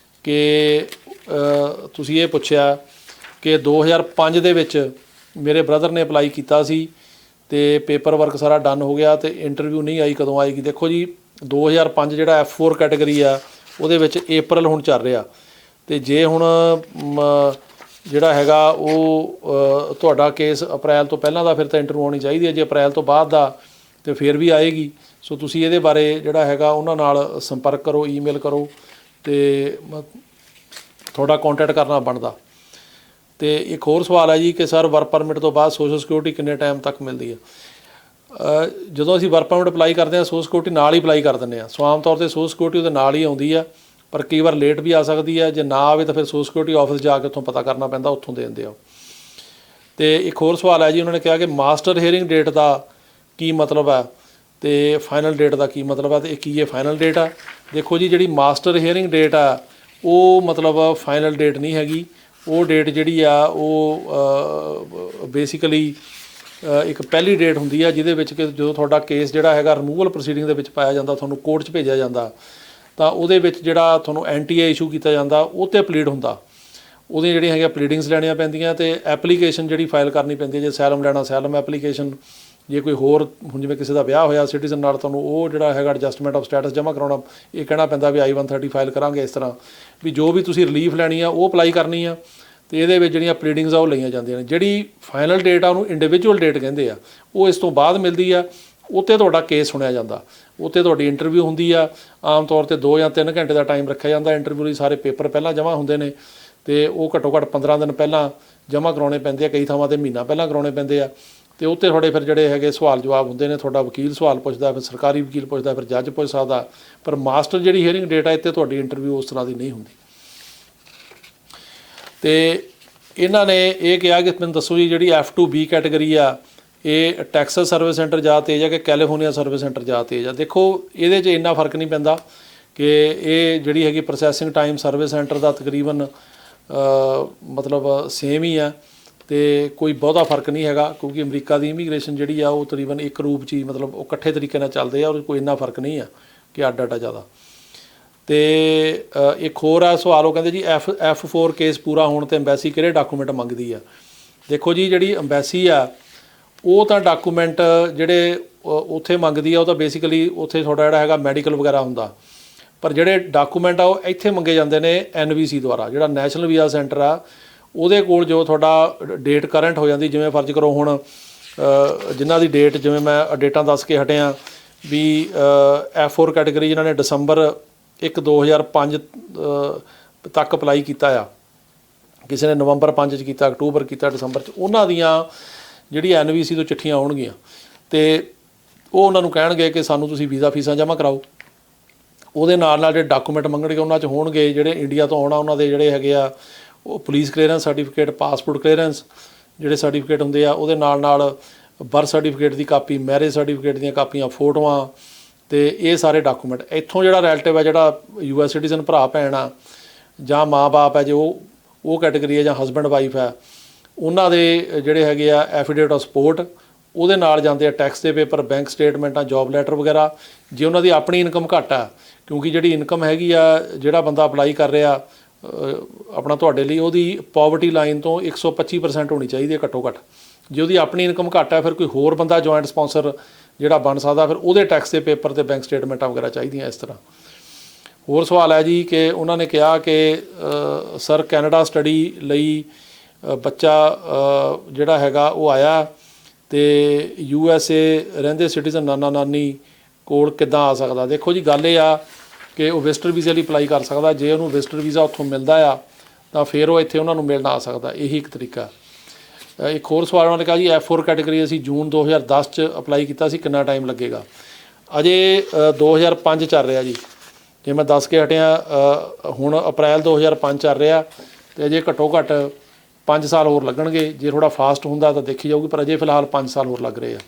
S2: ਕਿ ਤੁਸੀਂ ਇਹ ਪੁੱਛਿਆ ਕਿ 2005 ਦੇ ਵਿੱਚ ਮੇਰੇ ਬ੍ਰਦਰ ਨੇ ਅਪਲਾਈ ਕੀਤਾ ਸੀ ਅਤੇ ਪੇਪਰ ਵਰਕ ਸਾਰਾ ਡਨ ਹੋ ਗਿਆ, ਅਤੇ ਇੰਟਰਵਿਊ ਨਹੀਂ ਆਈ, ਕਦੋਂ ਆਏਗੀ। ਦੇਖੋ ਜੀ 2005 ਜਿਹੜਾ F4 ਕੈਟੇਗਰੀ ਆ, ਉਹਦੇ ਵਿੱਚ April ਹੁਣ ਚੱਲ ਰਿਹਾ, ਅਤੇ ਜੇ ਹੁਣ ਜਿਹੜਾ ਹੈਗਾ ਉਹ ਤੁਹਾਡਾ ਕੇਸ ਅਪ੍ਰੈਲ ਤੋਂ ਪਹਿਲਾਂ ਦਾ, ਫਿਰ ਤਾਂ ਇੰਟਰਵਿਊ ਆਉਣੀ ਚਾਹੀਦੀ ਹੈ। ਜੇ ਅਪ੍ਰੈਲ ਤੋਂ ਬਾਅਦ ਦਾ ਤਾਂ ਫਿਰ ਵੀ ਆਏਗੀ। ਸੋ ਤੁਸੀਂ ਇਹਦੇ ਬਾਰੇ ਜਿਹੜਾ ਹੈਗਾ ਉਹਨਾਂ ਨਾਲ ਸੰਪਰਕ ਕਰੋ, ਈਮੇਲ ਕਰੋ, ਅਤੇ ਤੁਹਾਡਾ ਕੰਟੈਕਟ ਕਰਨਾ ਬਣਦਾ। ਅਤੇ ਇੱਕ ਹੋਰ ਸਵਾਲ ਹੈ ਜੀ ਕਿ ਸਰ ਵਰਕ ਪਰਮਿਟ ਤੋਂ ਬਾਅਦ ਸੋਸ਼ਲ ਸਿਕਿਉਰਿਟੀ ਕਿੰਨੇ ਟਾਈਮ ਤੱਕ ਮਿਲਦੀ ਹੈ। ਜਦੋਂ ਅਸੀਂ ਵਰਕ ਪਰਮਿਟ ਅਪਲਾਈ ਕਰਦੇ ਹਾਂ, ਸੋਸ਼ਲ ਸਿਕਿਉਰਿਟੀ ਨਾਲ ਹੀ ਅਪਲਾਈ ਕਰ ਦਿੰਦੇ ਹਾਂ। ਸੋ ਆਮ ਤੌਰ 'ਤੇ ਸੋਸ਼ਲ ਸਿਕਿਉਰਿਟੀ ਉਹਦੇ ਨਾਲ ਹੀ ਆਉਂਦੀ ਆ, ਪਰ ਕਈ ਵਾਰ ਲੇਟ ਵੀ ਆ ਸਕਦੀ ਹੈ। ਜੇ ਨਾ ਆਵੇ ਤਾਂ ਫਿਰ ਸੋਸ਼ਲ ਸਿਕਿਉਰਿਟੀ ਆਫਿਸ ਜਾ ਕੇ ਉੱਥੋਂ ਪਤਾ ਕਰਨਾ ਪੈਂਦਾ, ਉੱਥੋਂ ਦੇ ਦਿੰਦੇ ਆ। ਅਤੇ ਇੱਕ ਹੋਰ ਸਵਾਲ ਹੈ ਜੀ, ਉਹਨਾਂ ਨੇ ਕਿਹਾ ਕਿ ਮਾਸਟਰ ਹੀਅਰਿੰਗ ਡੇਟ ਦਾ ਕੀ ਮਤਲਬ ਹੈ ਅਤੇ ਫਾਈਨਲ ਡੇਟ ਦਾ ਕੀ ਮਤਲਬ ਹੈ, ਅਤੇ ਇਹ ਕੀ ਇਹ ਫਾਈਨਲ ਡੇਟ ਆ। ਦੇਖੋ ਜੀ ਜਿਹੜੀ ਮਾਸਟਰ ਹੀਅਰਿੰਗ ਡੇਟ ਆ ਉਹ ਮਤਲਬ ਫਾਈਨਲ ਡੇਟ ਨਹੀਂ ਹੈਗੀ। ਉਹ ਡੇਟ ਜਿਹੜੀ ਆ ਉਹ ਬੇਸਿਕਲੀ ਇੱਕ ਪਹਿਲੀ ਡੇਟ ਹੁੰਦੀ ਆ ਜਿਹਦੇ ਵਿੱਚ ਕਿ ਜਦੋਂ ਤੁਹਾਡਾ ਕੇਸ ਜਿਹੜਾ ਹੈਗਾ ਰਿਮੂਵਲ ਪ੍ਰੋਸੀਡਿੰਗ ਦੇ ਵਿੱਚ ਪਾਇਆ ਜਾਂਦਾ, ਤੁਹਾਨੂੰ ਕੋਰਟ 'ਚ ਭੇਜਿਆ ਜਾਂਦਾ, ਤਾਂ ਉਹਦੇ ਵਿੱਚ ਜਿਹੜਾ ਤੁਹਾਨੂੰ NTA ਇਸ਼ੂ ਕੀਤਾ ਜਾਂਦਾ ਉਹ 'ਤੇ ਪਲੀਡ ਹੁੰਦਾ। ਉਹਦੀਆਂ ਜਿਹੜੀਆਂ ਹੈਗੀਆਂ ਪਲੀਡਿੰਗਸ ਲੈਣੀਆਂ ਪੈਂਦੀਆਂ, ਅਤੇ ਐਪਲੀਕੇਸ਼ਨ ਜਿਹੜੀ ਫਾਈਲ ਕਰਨੀ ਪੈਂਦੀ ਹੈ। ਜੇ ਸੈਲਮ ਲੈਣਾ ਸੈਲਮ ਐਪਲੀਕੇਸ਼ਨ, ਜੇ ਕੋਈ ਹੋਰ ਹੁਣ ਜਿਵੇਂ ਕਿਸੇ ਦਾ ਵਿਆਹ ਹੋਇਆ ਸਿਟੀਜ਼ਨ ਨਾਲ, ਤੁਹਾਨੂੰ ਉਹ ਜਿਹੜਾ ਹੈਗਾ ਐਡਜਸਟਮੈਂਟ ਆਫ ਸਟੇਟਸ ਜਮ੍ਹਾਂ ਕਰਾਉਣਾ, ਇਹ ਕਹਿਣਾ ਪੈਂਦਾ ਵੀ I-130 ਫਾਈਲ ਕਰਾਂਗੇ। ਇਸ ਤਰ੍ਹਾਂ ਵੀ ਜੋ ਵੀ ਤੁਸੀਂ ਰਿਲੀਫ ਲੈਣੀ ਆ ਉਹ ਅਪਲਾਈ ਕਰਨੀ ਆ, ਅਤੇ ਇਹਦੇ ਵਿੱਚ ਜਿਹੜੀਆਂ ਪਲੀਡਿੰਗਸ ਆ ਉਹ ਲਈਆਂ ਜਾਂਦੀਆਂ ਨੇ। ਜਿਹੜੀ ਫਾਈਨਲ ਡੇਟ ਆ ਉਹਨੂੰ ਇੰਡੀਵਿਜੂਅਲ ਡੇਟ ਕਹਿੰਦੇ ਆ, ਉਹ ਇਸ ਤੋਂ ਬਾਅਦ ਮਿਲਦੀ ਆ। ਉੱਤੇ ਤੁਹਾਡਾ ਕੇਸ ਸੁਣਿਆ ਜਾਂਦਾ, ਉੱਤੇ ਤੁਹਾਡੀ ਇੰਟਰਵਿਊ ਹੁੰਦੀ ਆ। ਆਮ ਤੌਰ 'ਤੇ 2 ਜਾਂ 3 ਘੰਟੇ ਦਾ ਟਾਈਮ ਰੱਖਿਆ ਜਾਂਦਾ ਇੰਟਰਵਿਊ ਲਈ। ਸਾਰੇ ਪੇਪਰ ਪਹਿਲਾਂ ਜਮ੍ਹਾਂ ਹੁੰਦੇ ਨੇ, ਅਤੇ ਉਹ ਘੱਟੋ ਘੱਟ 15 ਦਿਨ ਪਹਿਲਾਂ ਜਮ੍ਹਾਂ ਕਰਾਉਣੇ ਪੈਂਦੇ ਆ, ਕਈ ਥਾਵਾਂ 'ਤੇ ਮਹੀਨਾ ਪਹਿਲਾਂ ਕਰਾਉਣੇ ਪੈਂਦੇ ਆ। ਅਤੇ ਉੱਤੇ ਤੁਹਾਡੇ ਫਿਰ ਜਿਹੜੇ ਹੈਗੇ ਸਵਾਲ ਜਵਾਬ ਹੁੰਦੇ ਨੇ, ਤੁਹਾਡਾ ਵਕੀਲ ਸਵਾਲ ਪੁੱਛਦਾ, ਫਿਰ ਸਰਕਾਰੀ ਵਕੀਲ ਪੁੱਛਦਾ, ਫਿਰ ਜੱਜ ਪੁੱਛ ਸਕਦਾ। ਪਰ ਮਾਸਟਰ ਜਿਹੜੀ ਹੀਅਰਿੰਗ ਡੇਟ ਆ, ਇੱਥੇ ਤੁਹਾਡੀ ਇੰਟਰਵਿਊ ਉਸ ਤਰ੍ਹਾਂ ਦੀ ਨਹੀਂ ਹੁੰਦੀ। ਅਤੇ ਇਹਨਾਂ ਨੇ ਇਹ ਕਿਹਾ ਕਿ ਮੈਨੂੰ ਦੱਸੋ ਜੀ ਜਿਹੜੀ F2B ਕੈਟਾਗਰੀ ਆ ਇਹ ਟੈਕਸਸ ਸਰਵਿਸ ਸੈਂਟਰ ਜ਼ਿਆਦਾ ਤੇਜ਼ ਆ ਕਿ ਕੈਲੀਫੋਰਨੀਆ ਸਰਵਿਸ ਸੈਂਟਰ ਜ਼ਿਆਦਾ ਤੇਜ਼ ਆ। ਦੇਖੋ ਇਹਦੇ 'ਚ ਇੰਨਾ ਫਰਕ ਨਹੀਂ ਪੈਂਦਾ ਕਿ ਇਹ ਜਿਹੜੀ ਹੈਗੀ ਪ੍ਰੋਸੈਸਿੰਗ ਟਾਈਮ ਸਰਵਿਸ ਸੈਂਟਰ ਦਾ ਤਕਰੀਬਨ ਮਤਲਬ ਸੇਮ ਹੀ ਆ ਤੇ ਕੋਈ ਬਹੁਤਾ ਫਰਕ ਨਹੀਂ ਹੈਗਾ, ਕਿਉਂਕਿ ਅਮਰੀਕਾ ਦੀ ਇਮੀਗ੍ਰੇਸ਼ਨ ਜਿਹੜੀ ਆ ਉਹ ਤਕਰੀਬਨ ਇੱਕ ਰੂਪ 'ਚ ਹੀ ਮਤਲਬ ਉਹ ਇਕੱਠੇ ਤਰੀਕੇ ਨਾਲ ਚੱਲਦੇ ਆ ਔਰ ਕੋਈ ਇੰਨਾ ਫਰਕ ਨਹੀਂ ਆ ਕਿ ਅੱਡ ਜ਼ਿਆਦਾ। ਤੇ ਇੱਕ ਹੋਰ ਆ ਸਵਾਲ, ਉਹ ਕਹਿੰਦੇ ਜੀ F4 ਕੇਸ ਪੂਰਾ ਹੋਣ ਤੇ ਅੰਬੈਸੀ ਕਿਹੜੇ ਡਾਕੂਮੈਂਟ ਮੰਗਦੀ ਆ। ਦੇਖੋ ਜੀ ਜਿਹੜੀ ਅੰਬੈਸੀ ਆ ਉਹ ਤਾਂ ਡਾਕੂਮੈਂਟ ਜਿਹੜੇ ਉੱਥੇ ਮੰਗਦੀ ਆ ਉਹ ਤਾਂ ਬੇਸਿਕਲੀ ਉੱਥੇ ਤੁਹਾਡਾ ਜਿਹੜਾ ਹੈਗਾ ਮੈਡੀਕਲ ਵਗੈਰਾ ਹੁੰਦਾ, ਪਰ ਜਿਹੜੇ ਡਾਕੂਮੈਂਟ ਆ ਉਹ ਇੱਥੇ ਮੰਗੇ ਜਾਂਦੇ ਨੇ NVC ਦੁਆਰਾ। ਜਿਹੜਾ ਨੈਸ਼ਨਲ ਵੀਜ਼ਾ ਸੈਂਟਰ ਆ ਉਹਦੇ ਕੋਲ ਜੋ ਤੁਹਾਡਾ ਡੇਟ ਕਰੰਟ ਹੋ ਜਾਂਦੀ, ਜਿਵੇਂ ਫਰਜ਼ ਕਰੋ ਹੁਣ ਜਿਨ੍ਹਾਂ ਦੀ ਡੇਟ, ਜਿਵੇਂ ਮੈਂ ਡੇਟਾਂ ਦੱਸ ਕੇ ਹਟਿਆ ਵੀ F4 ਕੈਟਾਗਰੀ ਜਿਨ੍ਹਾਂ ਨੇ December 1 2005 ਤੱਕ ਅਪਲਾਈ ਕੀਤਾ ਆ, ਕਿਸੇ ਨੇ November 5 'ਚ ਕੀਤਾ, October ਕੀਤਾ, December 'ਚ, ਉਹਨਾਂ ਦੀਆਂ ਜਿਹੜੀ NVC ਤੋਂ ਚਿੱਠੀਆਂ ਆਉਣਗੀਆਂ ਤੇ ਉਹ ਉਹਨਾਂ ਨੂੰ ਕਹਿਣਗੇ ਕਿ ਸਾਨੂੰ ਤੁਸੀਂ ਵੀਜ਼ਾ ਫੀਸਾਂ ਜਮ੍ਹਾਂ ਕਰਾਓ। ਉਹਦੇ ਨਾਲ ਜਿਹੜੇ ਡਾਕੂਮੈਂਟ ਮੰਗਣਗੇ ਉਹਨਾਂ 'ਚ ਹੋਣਗੇ ਜਿਹੜੇ ਇੰਡੀਆ ਤੋਂ ਆਉਣਾ ਉਹਨਾਂ ਦੇ ਜਿਹੜੇ ਹੈਗੇ ਆ ਉਹ police clearance certificate, passport clearance ਜਿਹੜੇ ਸਰਟੀਫਿਕੇਟ ਹੁੰਦੇ ਆ, ਉਹਦੇ ਨਾਲ ਬਰਥ ਸਰਟੀਫਿਕੇਟ ਦੀ ਕਾਪੀ, ਮੈਰਿਜ ਸਰਟੀਫਿਕੇਟ ਦੀਆਂ ਕਾਪੀਆਂ, ਫੋਟੋਆਂ ਤੇ ਇਹ ਸਾਰੇ ਡਾਕੂਮੈਂਟ। ਇੱਥੋਂ ਜਿਹੜਾ ਰਿਲੇਟਿਵ ਹੈ, ਜਿਹੜਾ US ਸਿਟੀਜ਼ਨ ਭਰਾ ਭੈਣ ਆ ਜਾਂ ਮਾਂ-ਬਾਪ ਹੈ, ਜੋ ਉਹ ਕੈਟਾਗਰੀ ਹੈ, ਜਾਂ ਹਸਬੈਂਡ ਵਾਈਫ ਹੈ, ਉਹਨਾਂ ਦੇ ਜਿਹੜੇ ਹੈਗੇ ਆ ਐਫੀਡੇਵਿਟ ਆਫ ਸਪੋਰਟ, ਉਹਦੇ ਨਾਲ ਜਾਂਦੇ ਆ ਟੈਕਸ ਦੇ ਪੇਪਰ, ਬੈਂਕ ਸਟੇਟਮੈਂਟਾਂ, ਜੋਬ ਲੈਟਰ ਵਗੈਰਾ। ਜੇ ਉਹਨਾਂ ਦੀ ਆਪਣੀ ਇਨਕਮ ਘੱਟ ਆ, ਕਿਉਂਕਿ ਜਿਹੜੀ ਇਨਕਮ ਹੈਗੀ ਆ ਜਿਹੜਾ ਬੰਦਾ ਅਪਲਾਈ ਕਰ ਰਿਹਾ ਆਪਣਾ ਤੁਹਾਡੇ ਲਈ, ਉਹਦੀ ਪੋਵਰਟੀ ਲਾਈਨ ਤੋਂ 125% ਹੋਣੀ ਚਾਹੀਦੀ ਹੈ ਘੱਟੋ ਘੱਟ। ਜੇ ਉਹਦੀ ਆਪਣੀ ਇਨਕਮ ਘੱਟ ਹੈ ਫਿਰ ਕੋਈ ਹੋਰ ਬੰਦਾ ਜੁਆਇੰਟ ਸਪਾਂਸਰ ਜਿਹੜਾ ਬਣ ਸਕਦਾ, ਫਿਰ ਉਹਦੇ ਟੈਕਸ ਦੇ ਪੇਪਰ ਤੇ ਬੈਂਕ ਸਟੇਟਮੈਂਟਾਂ ਵਗੈਰਾ ਚਾਹੀਦੀਆਂ ਇਸ ਤਰ੍ਹਾਂ। ਹੋਰ ਸਵਾਲ ਹੈ ਜੀ ਕਿ ਉਹਨਾਂ ਨੇ ਕਿਹਾ ਕਿ ਸਰ ਕੈਨੇਡਾ ਸਟੱਡੀ ਲਈ ਬੱਚਾ ਜਿਹੜਾ ਹੈਗਾ ਉਹ ਆਇਆ ਤੇ USA ਰਹਿੰਦੇ ਸਿਟੀਜ਼ਨ ਨਾਨਾ ਨਾਨੀ ਕੋਲ ਕਿੱਦਾਂ ਆ ਸਕਦਾ। ਦੇਖੋ ਜੀ ਗੱਲ ਇਹ ਆ ਕਿ ਉਹ ਵਿਜ਼ਟਰ ਵੀਜ਼ੇ ਲਈ ਅਪਲਾਈ ਕਰ ਸਕਦਾ। ਜੇ ਉਹਨੂੰ ਵਿਜ਼ਟਰ ਵੀਜ਼ਾ ਉੱਥੋਂ ਮਿਲਦਾ ਆ ਤਾਂ ਫਿਰ ਉਹ ਇੱਥੇ ਉਹਨਾਂ ਨੂੰ ਮਿਲਣ ਆ ਸਕਦਾ, ਇਹੀ ਇੱਕ ਤਰੀਕਾ। ਇੱਕ ਹੋਰ ਸਵਾਲ ਉਹਨਾਂ ਨੇ ਕਿਹਾ ਜੀ F4 ਕੈਟਾਗਰੀ ਅਸੀਂ ਜੂਨ 2010 'ਚ ਅਪਲਾਈ ਕੀਤਾ ਸੀ, ਕਿੰਨਾ ਟਾਈਮ ਲੱਗੇਗਾ। ਅਜੇ 2005 ਚੱਲ ਰਿਹਾ ਜੀ, ਜੇ ਮੈਂ ਦੱਸ ਕੇ ਹਟਿਆ ਹੁਣ ਅਪ੍ਰੈਲ 2005 ਚੱਲ ਰਿਹਾ ਤੇ ਅਜੇ ਘੱਟੋ ਘੱਟ 5 ਸਾਲ ਹੋਰ ਲੱਗਣਗੇ। ਜੇ ਥੋੜ੍ਹਾ ਫਾਸਟ ਹੁੰਦਾ ਤਾਂ ਦੇਖੀ ਜਾਊਗੀ, ਪਰ ਅਜੇ ਫਿਲਹਾਲ 5 ਸਾਲ ਹੋਰ ਲੱਗ ਰਹੇ ਆ।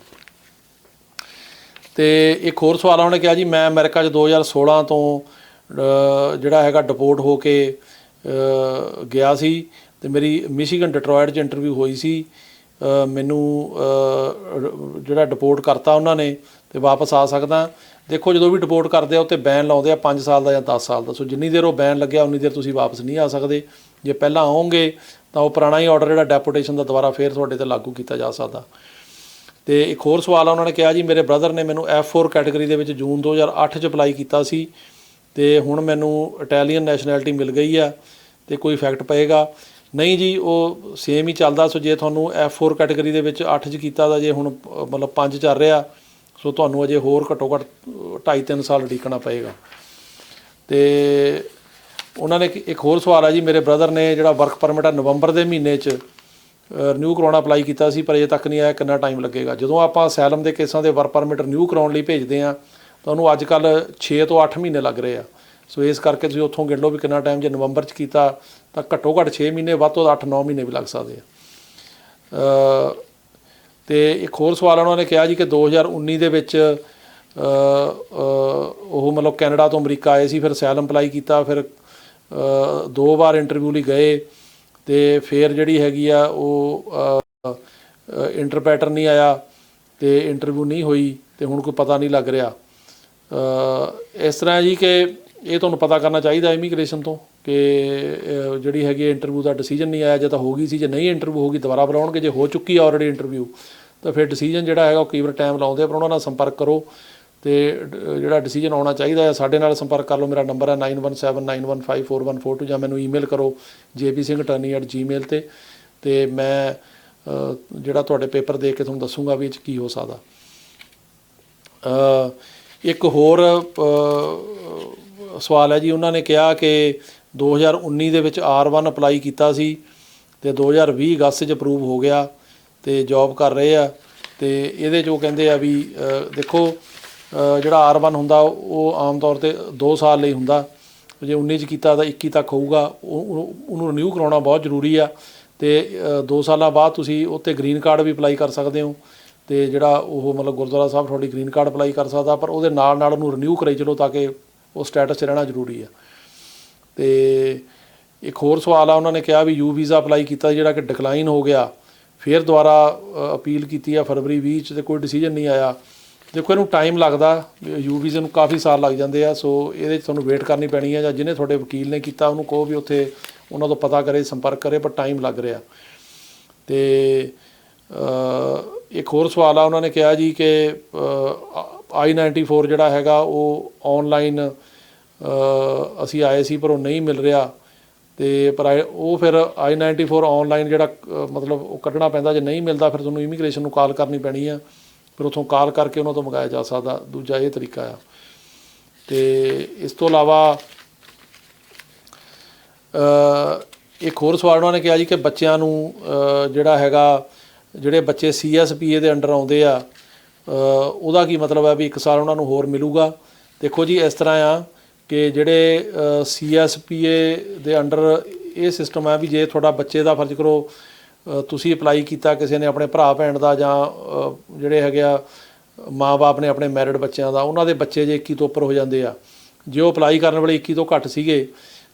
S2: ਤੇ ਇੱਕ ਹੋਰ ਸਵਾਲ ਉਹਨੇ ਕਿਹਾ ਜੀ ਮੈਂ ਅਮਰੀਕਾ 'ਚ 2016 ਤੋਂ ਜਿਹੜਾ ਹੈਗਾ ਡਿਪੋਰਟ ਹੋ ਕੇ ਗਿਆ ਸੀ ਤੇ ਮੇਰੀ ਮਿਸ਼ੀਗਨ ਡਿਟਰੋਇਟ 'ਚ ਇੰਟਰਵਿਊ ਹੋਈ ਸੀ, ਮੈਨੂੰ ਜਿਹੜਾ ਡਿਪੋਰਟ ਕਰਤਾ ਉਹਨਾਂ ਨੇ ਤੇ ਵਾਪਸ ਆ ਸਕਦਾ। ਦੇਖੋ ਜਦੋਂ ਵੀ ਡਿਪੋਰਟ ਕਰਦੇ ਆ ਉੱਤੇ ਬੈਨ ਲਾਉਂਦੇ ਆ 5 ਸਾਲ ਦਾ ਜਾਂ 10 ਸਾਲ ਦਾ। ਸੋ ਜਿੰਨੀ ਦੇਰ ਉਹ ਬੈਨ ਲੱਗਿਆ ਉਨੀ ਦੇਰ ਤੁਸੀਂ ਵਾਪਸ ਨਹੀਂ ਆ ਸਕਦੇ। ਜੇ ਪਹਿਲਾਂ ਆਓਗੇ ਤਾਂ ਉਹ ਪੁਰਾਣਾ ਹੀ ਆਰਡਰ ਜਿਹੜਾ ਡੈਪੋਟੇਸ਼ਨ ਦਾ ਦੁਬਾਰਾ ਫਿਰ ਤੁਹਾਡੇ 'ਤੇ ਲਾਗੂ ਕੀਤਾ ਜਾ ਸਕਦਾ। ਤੇ ਇੱਕ ਹੋਰ ਸਵਾਲ ਆ ਉਹਨਾਂ ਨੇ ਕਿਹਾ ਜੀ ਮੇਰੇ ਬ੍ਰਦਰ ਨੇ ਮੈਨੂੰ F4 ਕੈਟਾਗਰੀ ਦੇ ਵਿੱਚ ਜੂਨ 2008 'ਚ ਅਪਲਾਈ ਕੀਤਾ ਸੀ ਤੇ ਹੁਣ ਮੈਨੂੰ ਇਟਾਲੀਅਨ ਨੈਸ਼ਨੈਲਿਟੀ ਮਿਲ ਗਈ ਆ ਤੇ ਕੋਈ ਇਫੈਕਟ ਪਏਗਾ। ਨਹੀਂ ਜੀ, ਉਹ ਸੇਮ ਹੀ ਚੱਲਦਾ। ਸੋ ਜੇ ਤੁਹਾਨੂੰ F4 ਕੈਟਾਗਰੀ ਦੇ ਵਿੱਚ 8 'ਚ ਕੀਤਾ ਤਾਂ ਜੇ ਹੁਣ ਮਤਲਬ 5 ਚੱਲ ਰਿਹਾ, ਸੋ ਤੁਹਾਨੂੰ ਅਜੇ ਹੋਰ ਘੱਟੋ ਘੱਟ 2.5-3 ਸਾਲ ਉਡੀਕਣਾ ਪਏਗਾ। ਤੇ ਉਹਨਾਂ ਨੇ ਇੱਕ ਹੋਰ ਸਵਾਲ ਆ ਜੀ ਮੇਰੇ ਬ੍ਰਦਰ ਨੇ ਜਿਹੜਾ ਵਰਕ ਪਰਮਿਟ ਆ ਨਵੰਬਰ ਦੇ ਮਹੀਨੇ 'ਚ ਰਿਨਿਊ ਕਰਾਉਣਾ ਅਪਲਾਈ ਕੀਤਾ ਸੀ ਪਰ ਅਜੇ ਤੱਕ ਨਹੀਂ ਆਇਆ, ਕਿੰਨਾ ਟਾਈਮ ਲੱਗੇਗਾ। ਜਦੋਂ ਆਪਾਂ ਅਸਾਈਲਮ ਦੇ ਕੇਸਾਂ ਦੇ ਵਰਕ ਪਰਮਿਟ ਰਿਨਿਊ ਕਰਾਉਣ ਲਈ ਭੇਜਦੇ ਹਾਂ ਤਾਂ ਉਹਨੂੰ ਅੱਜ ਕੱਲ੍ਹ 6 ਤੋਂ 8 ਮਹੀਨੇ ਲੱਗ ਰਹੇ ਆ। ਸੋ ਇਸ ਕਰਕੇ ਤੁਸੀਂ ਉੱਥੋਂ ਗਿਣ ਲਓ ਵੀ ਕਿੰਨਾ ਟਾਈਮ। ਜੇ ਨਵੰਬਰ 'ਚ ਕੀਤਾ ਤਾਂ ਘੱਟੋ ਘੱਟ 6 ਮਹੀਨੇ, ਵੱਧ ਤੋਂ 8-9 ਮਹੀਨੇ ਵੀ ਲੱਗ ਸਕਦੇ ਆ। ਤੇ ਇੱਕ ਹੋਰ ਸਵਾਲ ਉਹਨਾਂ ਨੇ ਕਿਹਾ ਜੀ ਕਿ 2019 ਦੇ ਵਿੱਚ ਉਹ ਮਤਲਬ ਕੈਨੇਡਾ ਤੋਂ ਅਮਰੀਕਾ ਆਏ ਸੀ, ਫਿਰ ਅਸਾਈਲਮ ਅਪਲਾਈ ਕੀਤਾ, ਫਿਰ 2 ਵਾਰ ਇੰਟਰਵਿਊ ਲਈ ਗਏ ਤੇ ਫਿਰ ਜਿਹੜੀ ਹੈਗੀ ਆ ਉਹ ਇੰਟਰਪ੍ਰੈਟਰ ਨਹੀਂ ਆਇਆ ਤੇ ਇੰਟਰਵਿਊ ਨਹੀਂ ਹੋਈ ਤੇ ਹੁਣ ਕੋਈ ਪਤਾ ਨਹੀਂ ਲੱਗ ਰਿਹਾ। ਇਸ ਤਰ੍ਹਾਂ ਜੀ ਕਿ ਇਹ ਤੁਹਾਨੂੰ ਪਤਾ ਕਰਨਾ ਚਾਹੀਦਾ ਇਮੀਗ੍ਰੇਸ਼ਨ ਤੋਂ ਕਿ ਜਿਹੜੀ ਹੈਗੀ ਇੰਟਰਵਿਊ ਦਾ ਡਿਸੀਜਨ ਨਹੀਂ ਆਇਆ। ਜੇ ਤਾਂ ਹੋ ਗਈ ਸੀ, ਜੇ ਨਹੀਂ ਇੰਟਰਵਿਊ ਹੋ ਗਈ ਦੁਬਾਰਾ ਬੁਲਾਉਣਗੇ। ਜੇ ਹੋ ਚੁੱਕੀ ਆ ਆਲਰੇਡੀ ਇੰਟਰਵਿਊ ਤਾਂ ਫਿਰ ਡਿਸੀਜਨ ਜਿਹੜਾ ਹੈਗਾ ਉਹ ਕਈ ਵਾਰ ਟਾਈਮ ਲਾਉਂਦੇ ਆ, ਪਰ ਉਹਨਾਂ ਨਾਲ ਸੰਪਰਕ ਕਰੋ ਤੇ ਜਿਹੜਾ ਡਿਸੀਜਨ ਆਉਣਾ ਚਾਹੀਦਾ ਹੈ। ਸਾਡੇ ਨਾਲ ਸੰਪਰਕ ਕਰ ਲਓ, ਮੇਰਾ ਨੰਬਰ ਹੈ 9179154142 ਜਾਂ ਮੈਨੂੰ ਈਮੇਲ ਕਰੋ jpsinghattorney@gmail 'ਤੇ ਮੈਂ ਜਿਹੜਾ ਤੁਹਾਡੇ ਪੇਪਰ ਦੇਖ ਕੇ ਤੁਹਾਨੂੰ ਦੱਸੂਗਾ ਵੀ ਇਹ 'ਚ ਕੀ ਹੋ ਸਕਦਾ। ਇੱਕ ਹੋਰ ਸਵਾਲ ਹੈ ਜੀ, ਉਹਨਾਂ ਨੇ ਕਿਹਾ ਕਿ 2019 ਦੇ ਵਿੱਚ R1 ਅਪਲਾਈ ਕੀਤਾ ਸੀ ਤੇ 2020 ਅਗਸਤ 'ਚ ਅਪਰੂਵ ਹੋ ਗਿਆ ਤੇ ਜੋਬ ਕਰ ਰਹੇ ਆ। ਤੇ ਇਹਦੇ 'ਚ ਉਹ ਕਹਿੰਦੇ ਆ ਵੀ ਦੇਖੋ ਜਿਹੜਾ R1 ਹੁੰਦਾ ਉਹ ਆਮ ਤੌਰ 'ਤੇ 2 ਸਾਲ ਲਈ ਹੁੰਦਾ। ਜੇ 19 'ਚ ਕੀਤਾ ਤਾਂ 21 ਤੱਕ ਹੋਊਗਾ। ਉਹਨੂੰ ਰਿਨਿਊ ਕਰਾਉਣਾ ਬਹੁਤ ਜ਼ਰੂਰੀ ਆ ਤੇ 2 ਸਾਲਾਂ ਬਾਅਦ ਤੁਸੀਂ ਉੱਤੇ ਗ੍ਰੀਨ ਕਾਰਡ ਵੀ ਅਪਲਾਈ ਕਰ ਸਕਦੇ ਹੋ। ਤੇ ਜਿਹੜਾ ਉਹ ਮਤਲਬ ਗੁਰਦੁਆਰਾ ਸਾਹਿਬ ਤੁਹਾਡੀ ਗ੍ਰੀਨ ਕਾਰਡ ਅਪਲਾਈ ਕਰ ਸਕਦਾ, ਪਰ ਉਹਦੇ ਨਾਲ ਨਾਲ ਉਹਨੂੰ ਰਿਨਿਊ ਕਰਾਈ ਚਲੋ ਤਾਂ ਕਿ ਉਹ ਸਟੇਟਸ 'ਚ ਰਹਿਣਾ ਜ਼ਰੂਰੀ ਆ। ਤੇ ਇੱਕ ਹੋਰ ਸਵਾਲ ਆ, ਉਹਨਾਂ ਨੇ ਕਿਹਾ ਵੀ ਯੂ ਵੀਜ਼ਾ ਅਪਲਾਈ ਕੀਤਾ ਜਿਹੜਾ ਕਿ ਡਿਕਲਾਈਨ ਹੋ ਗਿਆ, ਫਿਰ ਦੁਬਾਰਾ ਅਪੀਲ ਕੀਤੀ ਆ ਫਰਵਰੀ 20 'ਚ ਤੇ ਕੋਈ ਡਿਸੀਜਨ ਨਹੀਂ ਆਇਆ। ਦੇਖੋ ਇਹਨੂੰ ਟਾਈਮ ਲੱਗਦਾ, ਯੂ ਵੀਜ਼ੇ ਨੂੰ ਕਾਫੀ ਸਾਲ ਲੱਗ ਜਾਂਦੇ ਆ, ਸੋ ਇਹਦੇ 'ਚ ਤੁਹਾਨੂੰ ਵੇਟ ਕਰਨੀ ਪੈਣੀ ਆ, ਜਾਂ ਜਿਹਨੇ ਤੁਹਾਡੇ ਵਕੀਲ ਨੇ ਕੀਤਾ ਉਹਨੂੰ ਕਹੋ ਵੀ ਉੱਥੇ ਉਹਨਾਂ ਤੋਂ ਪਤਾ ਕਰੇ, ਸੰਪਰਕ ਕਰੇ, ਪਰ ਟਾਈਮ ਲੱਗ ਰਿਹਾ। ਤੇ ਇੱਕ ਹੋਰ ਸਵਾਲ ਆ, ਉਹਨਾਂ ਨੇ ਕਿਹਾ ਜੀ ਕਿ I-94 ਜਿਹੜਾ ਹੈਗਾ ਉਹ ਔਨਲਾਈਨ ਅਸੀਂ ਆਏ ਸੀ ਪਰ ਉਹ ਨਹੀਂ ਮਿਲ ਰਿਹਾ, ਤੇ ਪਰ ਉਹ ਫਿਰ I-94 ਔਨਲਾਈਨ ਜਿਹੜਾ ਮਤਲਬ ਉਹ ਕੱਢਣਾ ਪੈਂਦਾ, ਜੇ ਨਹੀਂ ਮਿਲਦਾ ਫਿਰ ਤੁਹਾਨੂੰ ਇਮੀਗ੍ਰੇਸ਼ਨ ਨੂੰ ਕਾਲ ਕਰਨੀ ਪੈਣੀ ਆ, ਫਿਰ ਉੱਥੋਂ ਕਾਲ ਕਰਕੇ ਉਹਨਾਂ ਤੋਂ ਮੰਗਾਇਆ ਜਾ ਸਕਦਾ। ਦੂਜਾ ਇਹ ਤਰੀਕਾ ਆ। ਤੇ ਇਸ ਤੋਂ ਇਲਾਵਾ ਇੱਕ ਹੋਰ ਸਵਾਲ ਉਹਨਾਂ ਨੇ ਕਿਹਾ ਜੀ ਕਿ ਬੱਚਿਆਂ ਨੂੰ ਜਿਹੜਾ ਹੈਗਾ, ਜਿਹੜੇ ਬੱਚੇ CSPA ਦੇ ਅੰਡਰ ਆਉਂਦੇ ਆ, ਉਹਦਾ ਕੀ ਮਤਲਬ ਹੈ ਵੀ 1 ਸਾਲ ਉਹਨਾਂ ਨੂੰ ਹੋਰ ਮਿਲੂਗਾ। ਦੇਖੋ ਜੀ ਇਸ ਤਰ੍ਹਾਂ ਆ ਕਿ ਜਿਹੜੇ CSPA ਦੇ ਅੰਡਰ ਇਹ ਸਿਸਟਮ ਹੈ ਵੀ ਜੇ ਤੁਹਾਡਾ ਬੱਚੇ ਦਾ ਫਰਜ਼ ਕਰੋ ਤੁਸੀਂ ਅਪਲਾਈ ਕੀਤਾ, ਕਿਸੇ ਨੇ ਆਪਣੇ ਭਰਾ ਭੈਣ ਦਾ, ਜਾਂ ਜਿਹੜੇ ਹੈਗੇ ਆ ਮਾਂ-ਬਾਪ ਨੇ ਆਪਣੇ ਮੈਰਿਡ ਬੱਚਿਆਂ ਦਾ, ਉਹਨਾਂ ਦੇ ਬੱਚੇ ਜੇ 21 ਤੋਂ ਉੱਪਰ ਹੋ ਜਾਂਦੇ ਆ, ਜੇ ਉਹ ਅਪਲਾਈ ਕਰਨ ਵੇਲੇ 21 ਤੋਂ ਘੱਟ ਸੀਗੇ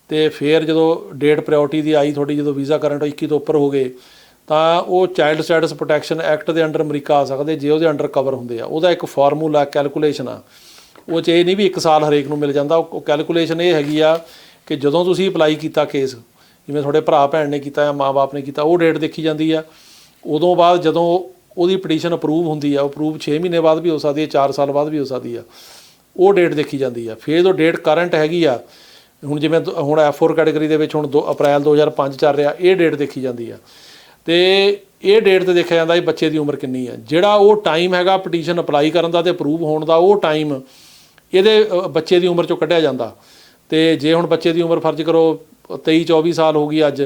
S2: ਤੇ ਫਿਰ ਜਦੋਂ ਡੇਟ ਪ੍ਰਾਇਓਰਟੀ ਦੀ ਆਈ ਤੁਹਾਡੀ, ਜਦੋਂ ਵੀਜ਼ਾ ਕਰਨ ਤੋਂ 21 ਤੋਂ ਉੱਪਰ ਹੋ ਗਏ, ਤਾਂ ਉਹ ਚਾਈਲਡ ਸਟੇਟਸ ਪ੍ਰੋਟੈਕਸ਼ਨ ਐਕਟ ਦੇ ਅੰਡਰ ਅਮਰੀਕਾ ਆ ਸਕਦੇ ਜੇ ਉਹਦੇ ਅੰਡਰ ਕਵਰ ਹੁੰਦੇ ਆ। ਉਹਦਾ ਇੱਕ ਫਾਰਮੂਲਾ ਕੈਲਕੂਲੇਸ਼ਨ ਆ, ਉਹ 'ਚ ਇਹ ਨਹੀਂ ਵੀ 1 ਸਾਲ ਹਰੇਕ ਨੂੰ ਮਿਲ ਜਾਂਦਾ। ਉਹ ਕੈਲਕੂਲੇਸ਼ਨ ਇਹ ਹੈਗੀ ਆ ਕਿ ਜਦੋਂ ਤੁਸੀਂ ਅਪਲਾਈ ਕੀਤਾ ਕੇਸ, ਜਿਵੇਂ ਤੁਹਾਡੇ ਭਰਾ ਭੈਣ ਨੇ ਕੀਤਾ ਜਾਂ ਮਾਂ-ਬਾਪ ਨੇ ਕੀਤਾ, ਉਹ ਡੇਟ ਦੇਖੀ ਜਾਂਦੀ ਆ। ਉਦੋਂ ਬਾਅਦ ਜਦੋਂ ਉਹਦੀ ਪਟੀਸ਼ਨ ਅਪਰੂਵ ਹੁੰਦੀ ਆ, ਉਹ ਅਪਰੂਵ 6 ਮਹੀਨੇ ਬਾਅਦ ਵੀ ਹੋ ਸਕਦੀ ਹੈ, 4 ਸਾਲ ਬਾਅਦ ਵੀ ਹੋ ਸਕਦੀ ਆ, ਉਹ ਡੇਟ ਦੇਖੀ ਜਾਂਦੀ ਆ। ਫਿਰ ਉਹ ਡੇਟ ਕਰੰਟ ਹੈਗੀ ਆ, ਹੁਣ ਜਿਵੇਂ ਹੁਣ F4 ਕੈਟੇਗਰੀ ਦੇ ਵਿੱਚ ਹੁਣ ਅਪ੍ਰੈਲ 2005 ਚੱਲ ਰਿਹਾ, ਇਹ ਡੇਟ ਦੇਖੀ ਜਾਂਦੀ ਆ। ਤੇ ਇਹ ਡੇਟ 'ਤੇ ਦੇਖਿਆ ਜਾਂਦਾ ਵੀ ਬੱਚੇ ਦੀ ਉਮਰ ਕਿੰਨੀ ਆ। ਜਿਹੜਾ ਉਹ ਟਾਈਮ ਹੈਗਾ ਪਟੀਸ਼ਨ ਅਪਲਾਈ ਕਰਨ ਦਾ ਅਤੇ ਅਪਰੂਵ ਹੋਣ ਦਾ, ਉਹ ਟਾਈਮ ਇਹਦੇ ਬੱਚੇ ਦੀ ਉਮਰ 'ਚੋਂ ਕੱਢਿਆ ਜਾਂਦਾ। ਤੇ ਜੇ ਹੁਣ ਬੱਚੇ ਦੀ ਉਮਰ ਫਰਜ਼ ਕਰੋ 23-24 ਸਾਲ ਹੋ ਗਈ ਅੱਜ,